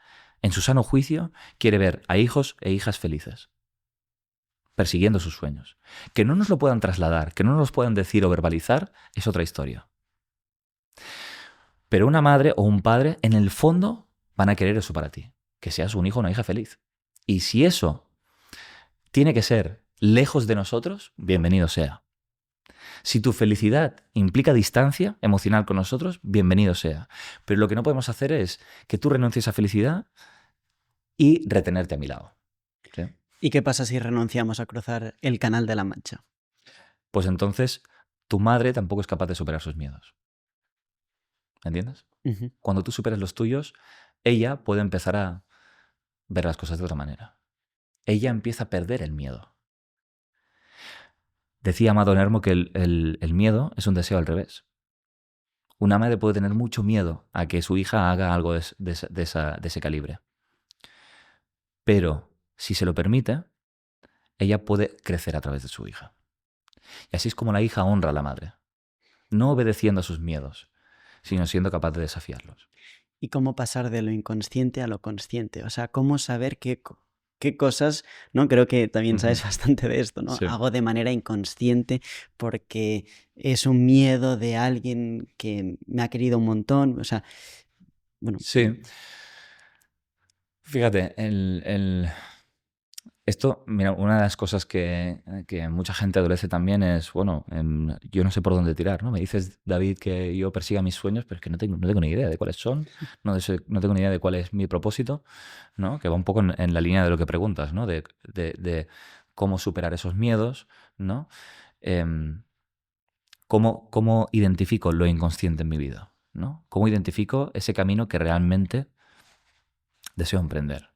en su sano juicio, quiere ver a hijos e hijas felices, persiguiendo sus sueños. Que no nos lo puedan trasladar, que no nos lo puedan decir o verbalizar, es otra historia. Pero una madre o un padre, en el fondo, van a querer eso para ti, que seas un hijo o una hija feliz. Y si eso tiene que ser lejos de nosotros, bienvenido sea. Si tu felicidad implica distancia emocional con nosotros, bienvenido sea. Pero lo que no podemos hacer es que tú renuncies a felicidad y retenerte a mi lado. ¿Sí? ¿Y qué pasa si renunciamos a cruzar el Canal de la Mancha? Pues entonces tu madre tampoco es capaz de superar sus miedos. ¿Entiendes? Uh-huh. Cuando tú superas los tuyos, ella puede empezar a ver las cosas de otra manera. Ella empieza a perder el miedo. Decía Amado Nermo que el miedo es un deseo al revés. Una madre puede tener mucho miedo a que su hija haga algo de ese calibre. Pero si se lo permite, ella puede crecer a través de su hija. Y así es como la hija honra a la madre. No obedeciendo a sus miedos, sino siendo capaz de desafiarlos. ¿Y cómo pasar de lo inconsciente a lo consciente? O sea, ¿cómo saber qué cosas, ¿no? Creo que también sabes bastante de esto, ¿no? Sí. Hago de manera inconsciente porque es un miedo de alguien que me ha querido un montón. O sea, bueno. Sí. Fíjate, esto, mira, una de las cosas que mucha gente adolece también es, bueno, yo no sé por dónde tirar, ¿no? Me dices, David, que yo persiga mis sueños, pero es que no tengo ni idea de cuáles son, no tengo ni idea de cuál es mi propósito, ¿no? Que va un poco en la línea de lo que preguntas, ¿no? De cómo superar esos miedos, ¿no? ¿Cómo identifico lo inconsciente en mi vida, ¿no? ¿Cómo identifico ese camino que realmente deseo emprender?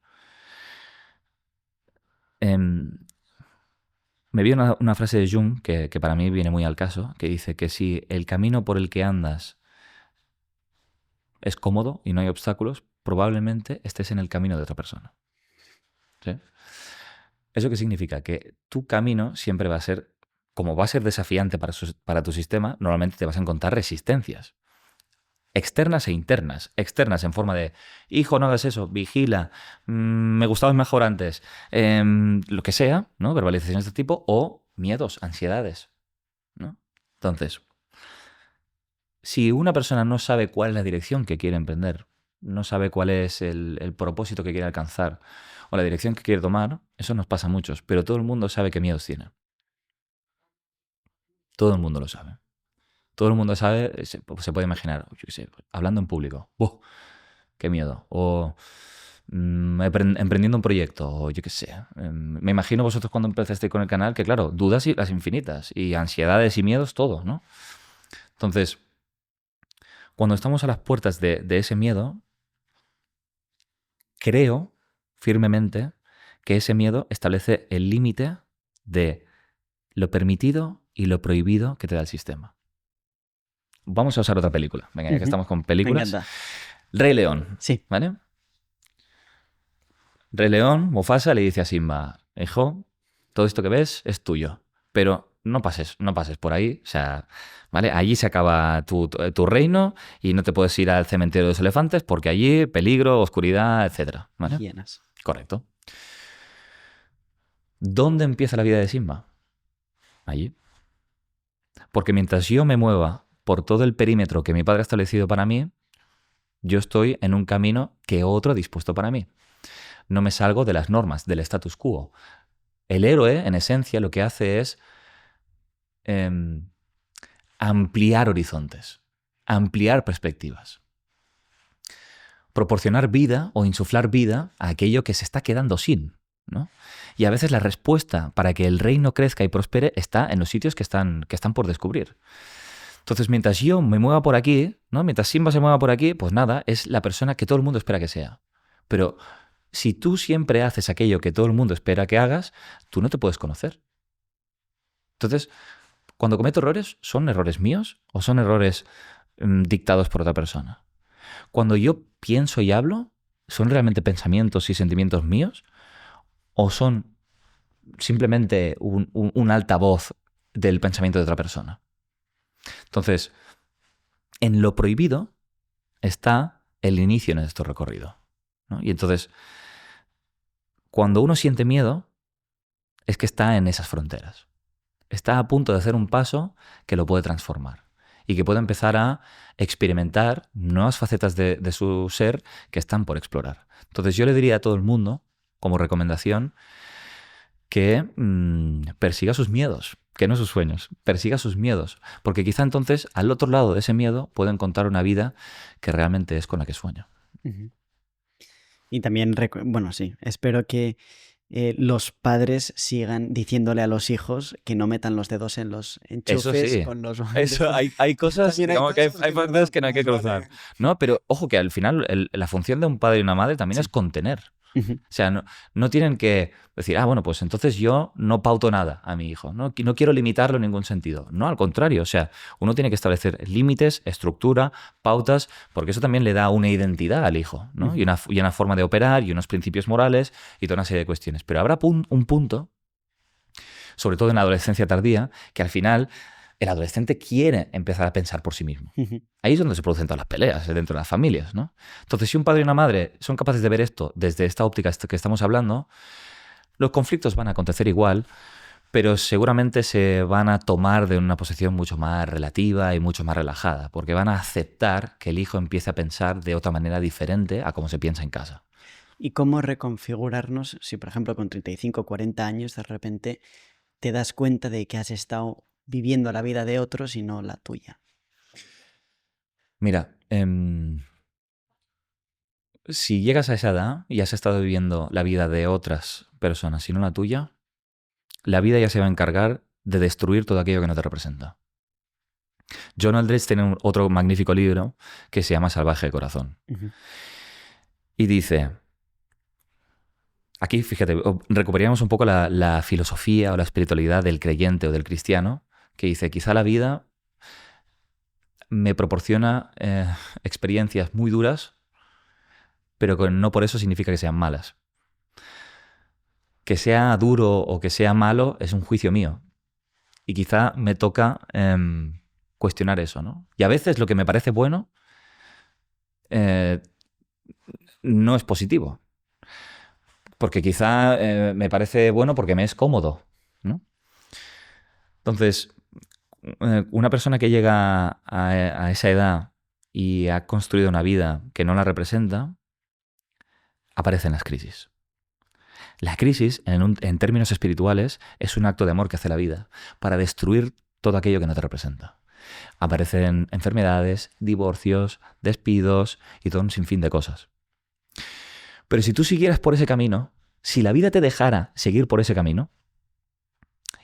Me vi una frase de Jung que para mí viene muy al caso, que dice que si el camino por el que andas es cómodo y no hay obstáculos, probablemente estés en el camino de otra persona. ¿Sí? ¿Eso qué significa? Que tu camino siempre va a ser, como va a ser desafiante para tu sistema, normalmente te vas a encontrar resistencias. Externas e internas. Externas en forma de, hijo, no hagas eso, vigila, me gustabas mejor antes, lo que sea, ¿no? Verbalizaciones de este tipo, o miedos, ansiedades, ¿no? Entonces, si una persona no sabe cuál es la dirección que quiere emprender, no sabe cuál es el propósito que quiere alcanzar o la dirección que quiere tomar, eso nos pasa a muchos, pero todo el mundo sabe qué miedos tiene. Todo el mundo lo sabe. Todo el mundo sabe, se puede imaginar, yo qué sé, hablando en público. ¡Buh! ¡Qué miedo! O emprendiendo un proyecto, o yo qué sé. Me imagino vosotros cuando empezasteis con el canal que, claro, dudas y las infinitas, y ansiedades y miedos, todo, ¿no? Entonces, cuando estamos a las puertas de ese miedo, creo firmemente que ese miedo establece el límite de lo permitido y lo prohibido que te da el sistema. Vamos a usar otra película. Venga, ya que estamos con películas. Me encanta. Rey León. Sí. ¿Vale? Rey León, Mufasa le dice a Simba, hijo, todo esto que ves es tuyo, pero no pases por ahí, o sea, ¿vale? Allí se acaba tu reino y no te puedes ir al cementerio de los elefantes porque allí peligro, oscuridad, etcétera, ¿vale? Hienas. Correcto. ¿Dónde empieza la vida de Simba? Allí. Porque mientras yo me mueva por todo el perímetro que mi padre ha establecido para mí, yo estoy en un camino que otro ha dispuesto para mí. No me salgo de las normas, del status quo. El héroe, en esencia, lo que hace es ampliar horizontes, ampliar perspectivas, proporcionar vida o insuflar vida a aquello que se está quedando sin, ¿no? Y a veces la respuesta para que el reino crezca y prospere está en los sitios que están por descubrir. Entonces, mientras yo me mueva por aquí, ¿no? Mientras Simba se mueva por aquí, pues nada, es la persona que todo el mundo espera que sea. Pero si tú siempre haces aquello que todo el mundo espera que hagas, tú no te puedes conocer. Entonces, cuando cometo errores, ¿son errores míos o son errores dictados por otra persona? Cuando yo pienso y hablo, ¿son realmente pensamientos y sentimientos míos o son simplemente un altavoz del pensamiento de otra persona? Entonces, en lo prohibido está el inicio de nuestro recorrido, ¿no? Y entonces, cuando uno siente miedo, es que está en esas fronteras. Está a punto de hacer un paso que lo puede transformar y que puede empezar a experimentar nuevas facetas de su ser que están por explorar. Entonces yo le diría a todo el mundo, como recomendación, que persiga sus miedos, que no sus sueños, persiga sus miedos, porque quizá entonces al otro lado de ese miedo puedo encontrar una vida que realmente es con la que sueño. Uh-huh. Y también, bueno, sí, espero que los padres sigan diciéndole a los hijos que no metan los dedos en los enchufes. Eso sí. Con los... Eso, hay cosas, digamos que hay fronteras que no hay que cruzar. No, pero ojo que al final la función de un padre y una madre también es contener. Uh-huh. O sea, no tienen que decir, bueno, pues entonces yo no pauto nada a mi hijo, no quiero limitarlo en ningún sentido. No, al contrario, o sea, uno tiene que establecer límites, estructura, pautas, porque eso también le da una identidad al hijo, ¿no? Uh-huh. y una forma de operar y unos principios morales y toda una serie de cuestiones. Pero habrá un punto, sobre todo en la adolescencia tardía, que al final el adolescente quiere empezar a pensar por sí mismo. Uh-huh. Ahí es donde se producen todas las peleas dentro de las familias, ¿no? Entonces, si un padre y una madre son capaces de ver esto desde esta óptica que estamos hablando, los conflictos van a acontecer igual, pero seguramente se van a tomar de una posición mucho más relativa y mucho más relajada, porque van a aceptar que el hijo empiece a pensar de otra manera diferente a como se piensa en casa. ¿Y cómo reconfigurarnos si, por ejemplo, con 35 o 40 años de repente te das cuenta de que has estado viviendo la vida de otros y no la tuya? Mira, si llegas a esa edad y has estado viviendo la vida de otras personas y no la tuya, la vida ya se va a encargar de destruir todo aquello que no te representa. John Aldrich tiene otro magnífico libro que se llama Salvaje de Corazón. Uh-huh. Y dice, aquí fíjate, recuperaríamos un poco la filosofía o la espiritualidad del creyente o del cristiano, que dice, quizá la vida me proporciona experiencias muy duras, pero que no por eso significa que sean malas. Que sea duro o que sea malo es un juicio mío. Y quizá me toca cuestionar eso, ¿no? Y a veces lo que me parece bueno no es positivo. Porque quizá me parece bueno porque me es cómodo, ¿no? Entonces, una persona que llega a esa edad y ha construido una vida que no la representa, aparecen las crisis. La crisis, en términos espirituales, es un acto de amor que hace la vida para destruir todo aquello que no te representa. Aparecen enfermedades, divorcios, despidos y todo un sinfín de cosas. Pero si tú siguieras por ese camino, si la vida te dejara seguir por ese camino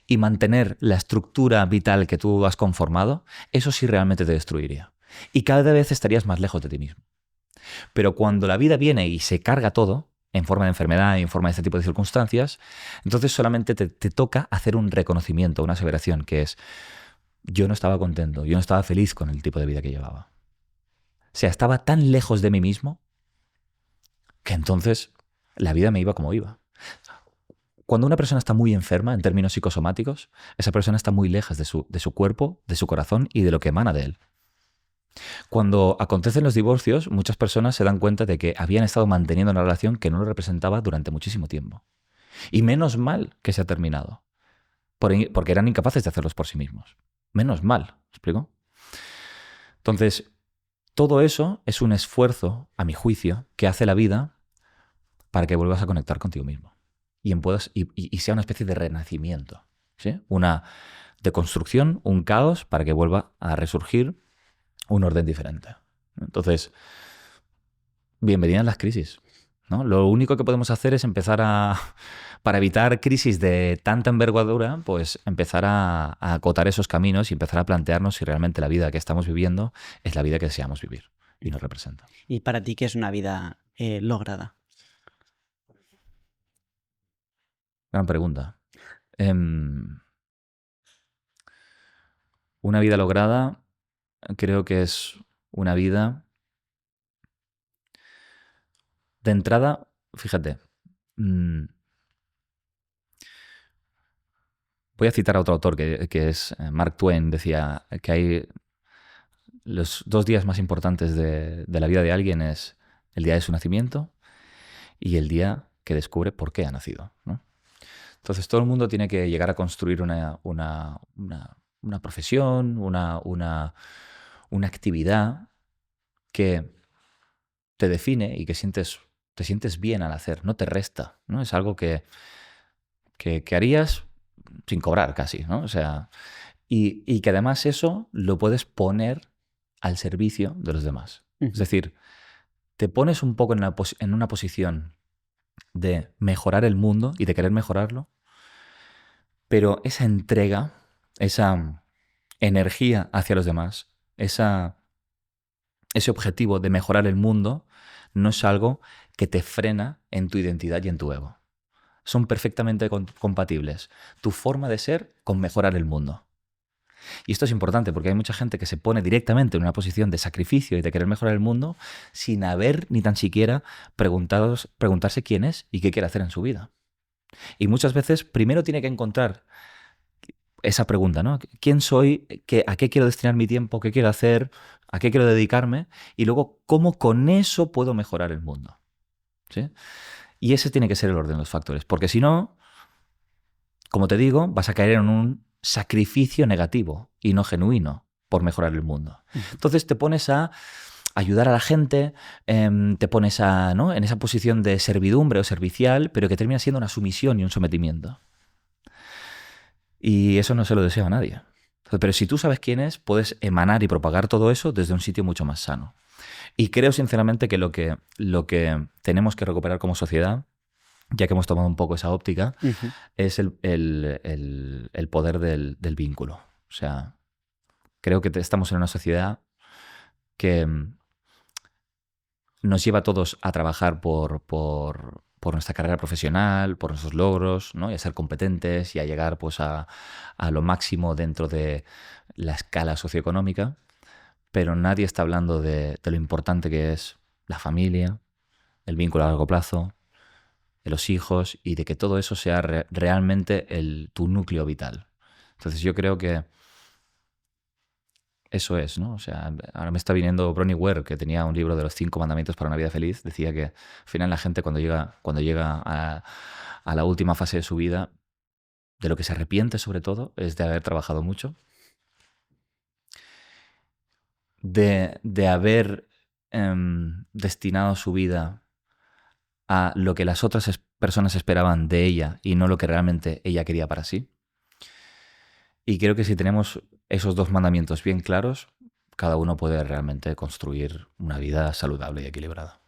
y mantener la estructura vital que tú has conformado, eso sí realmente te destruiría. Y cada vez estarías más lejos de ti mismo. Pero cuando la vida viene y se carga todo, en forma de enfermedad y en forma de este tipo de circunstancias, entonces solamente te toca hacer un reconocimiento, una aseveración, que es: yo no estaba contento, yo no estaba feliz con el tipo de vida que llevaba. O sea, estaba tan lejos de mí mismo que entonces la vida me iba como iba. Cuando una persona está muy enferma en términos psicosomáticos, esa persona está muy lejos de su cuerpo, de su corazón y de lo que emana de él. Cuando acontecen los divorcios, muchas personas se dan cuenta de que habían estado manteniendo una relación que no lo representaba durante muchísimo tiempo. Y menos mal que se ha terminado, porque eran incapaces de hacerlos por sí mismos. Menos mal, ¿me explico? Entonces, todo eso es un esfuerzo, a mi juicio, que hace la vida para que vuelvas a conectar contigo mismo y sea una especie de renacimiento, ¿sí? Una deconstrucción, un caos para que vuelva a resurgir un orden diferente. Entonces, bienvenidas las crisis, ¿no? Lo único que podemos hacer es para evitar crisis de tanta envergadura, pues empezar a acotar esos caminos y empezar a plantearnos si realmente la vida que estamos viviendo es la vida que deseamos vivir y nos representa. ¿Y para ti qué es una vida lograda? Gran pregunta. Una vida lograda creo que es una vida de entrada, fíjate, voy a citar a otro autor que es Mark Twain, decía que hay los 2 días más importantes de la vida de alguien es el día de su nacimiento y el día que descubre por qué ha nacido, ¿no? Entonces todo el mundo tiene que llegar a construir una profesión, una actividad que te define y que te sientes bien al hacer, no te resta, ¿no? Es algo que harías sin cobrar casi, ¿no? O sea, y que además eso lo puedes poner al servicio de los demás. Es decir, te pones un poco en una posición de mejorar el mundo y de querer mejorarlo, pero esa entrega, esa energía hacia los demás, ese objetivo de mejorar el mundo, no es algo que te frena en tu identidad y en tu ego. Son perfectamente compatibles tu forma de ser con mejorar el mundo. Y esto es importante porque hay mucha gente que se pone directamente en una posición de sacrificio y de querer mejorar el mundo sin haber ni tan siquiera preguntarse quién es y qué quiere hacer en su vida. Y muchas veces primero tiene que encontrar esa pregunta, ¿no? ¿Quién soy? ¿A qué quiero destinar mi tiempo? ¿Qué quiero hacer? ¿A qué quiero dedicarme? Y luego, ¿cómo con eso puedo mejorar el mundo? ¿Sí? Y ese tiene que ser el orden de los factores, porque si no, como te digo, vas a caer en un sacrificio negativo y no genuino por mejorar el mundo. Entonces te pones a ayudar a la gente, te pones ¿no? en esa posición de servidumbre o servicial, pero que termina siendo una sumisión y un sometimiento. Y eso no se lo deseo a nadie. Pero si tú sabes quién es, puedes emanar y propagar todo eso desde un sitio mucho más sano. Y creo sinceramente que lo que tenemos que recuperar como sociedad, ya que hemos tomado un poco esa óptica, es el poder del vínculo. O sea, creo que estamos en una sociedad que nos lleva a todos a trabajar por nuestra carrera profesional, por nuestros logros, ¿no? Y a ser competentes y a llegar pues, a lo máximo dentro de la escala socioeconómica, pero nadie está hablando de lo importante que es la familia, el vínculo a largo plazo, de los hijos y de que todo eso sea realmente tu núcleo vital. Entonces yo creo que eso es, ¿no? O sea, ahora me está viniendo Bronnie Ware, que tenía un libro de los 5 mandamientos para una vida feliz. Decía que al final la gente cuando llega a la última fase de su vida, de lo que se arrepiente sobre todo es de haber trabajado mucho, de haber destinado su vida a lo que las otras personas esperaban de ella y no lo que realmente ella quería para sí. Y creo que si tenemos esos 2 mandamientos bien claros, cada uno puede realmente construir una vida saludable y equilibrada.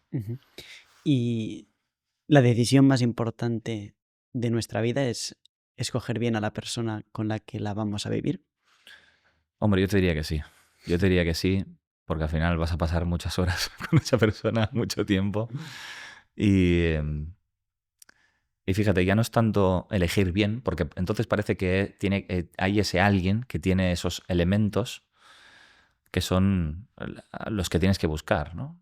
Y la decisión más importante de nuestra vida es escoger bien a la persona con la que la vamos a vivir. Hombre, yo te diría que sí. Yo te diría que sí, porque al final vas a pasar muchas horas con esa persona, mucho tiempo. Y Y fíjate, ya no es tanto elegir bien, porque entonces parece que hay ese alguien que tiene esos elementos que son los que tienes que buscar, ¿no?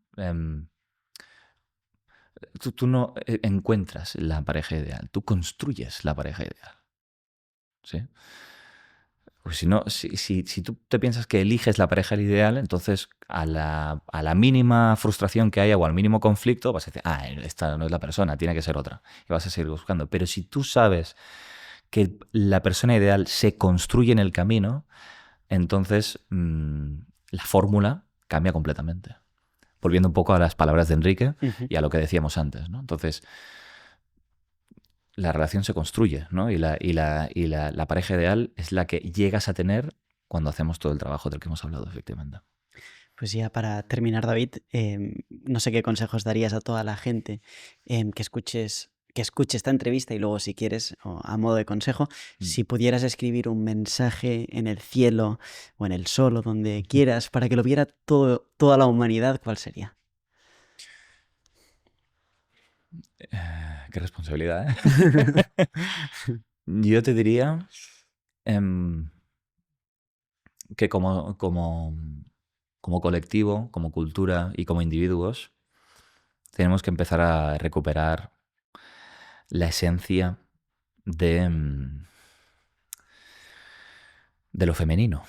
Tú no encuentras la pareja ideal, tú construyes la pareja ideal. ¿Sí? Pues si no, si tú te piensas que eliges la pareja ideal, entonces a la mínima frustración que haya o al mínimo conflicto vas a decir, esta no es la persona, tiene que ser otra. Y vas a seguir buscando. Pero si tú sabes que la persona ideal se construye en el camino, entonces la fórmula cambia completamente. Volviendo un poco a las palabras de Enrique y a lo que decíamos antes, ¿no? Entonces, la relación se construye, ¿no? Y la pareja ideal es la que llegas a tener cuando hacemos todo el trabajo del que hemos hablado, efectivamente. Pues ya para terminar, David, no sé qué consejos darías a toda la gente que escuche esta entrevista y luego, si quieres, o a modo de consejo, si pudieras escribir un mensaje en el cielo o en el sol o donde quieras para que lo viera toda la humanidad, ¿cuál sería? Qué responsabilidad, ¿eh? Yo te diría que como colectivo, como cultura y como individuos, tenemos que empezar a recuperar la esencia de lo femenino,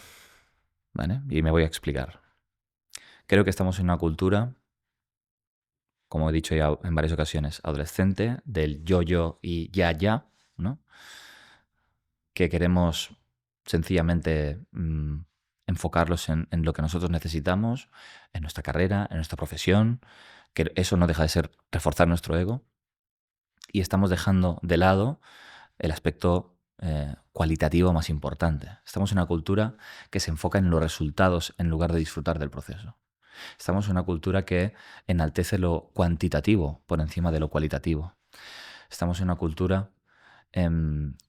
¿vale? Y me voy a explicar. Creo que estamos en una cultura, como he dicho ya en varias ocasiones, adolescente, del yo y ya, ¿no? Que queremos sencillamente enfocarlos en lo que nosotros necesitamos, en nuestra carrera, en nuestra profesión, que eso no deja de ser reforzar nuestro ego, y estamos dejando de lado el aspecto cualitativo más importante. Estamos en una cultura que se enfoca en los resultados en lugar de disfrutar del proceso. Estamos en una cultura que enaltece lo cuantitativo por encima de lo cualitativo. Estamos en una cultura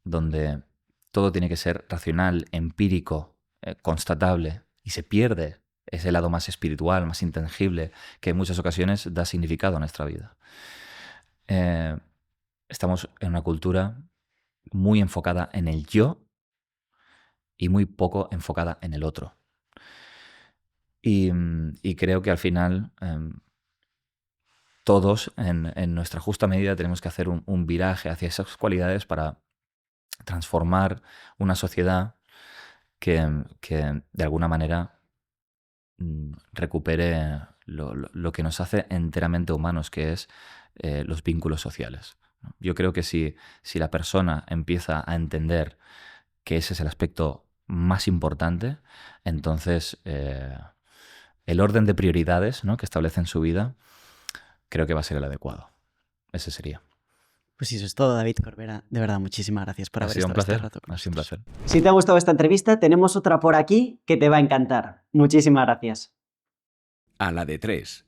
donde todo tiene que ser racional, empírico, constatable, y se pierde ese lado más espiritual, más intangible, que en muchas ocasiones da significado a nuestra vida. Estamos en una cultura muy enfocada en el yo y muy poco enfocada en el otro. Y creo que al final todos en nuestra justa medida tenemos que hacer un viraje hacia esas cualidades para transformar una sociedad que de alguna manera recupere lo que nos hace enteramente humanos, que es los vínculos sociales. Yo creo que si la persona empieza a entender que ese es el aspecto más importante, entonces el orden de prioridades, ¿no?, que establece en su vida, creo que va a ser el adecuado. Ese sería. Pues eso es todo, David Corbera. De verdad, muchísimas gracias por haber estado este rato con nosotros. Ha sido un placer. Si te ha gustado esta entrevista, tenemos otra por aquí que te va a encantar. Muchísimas gracias. A la de 3.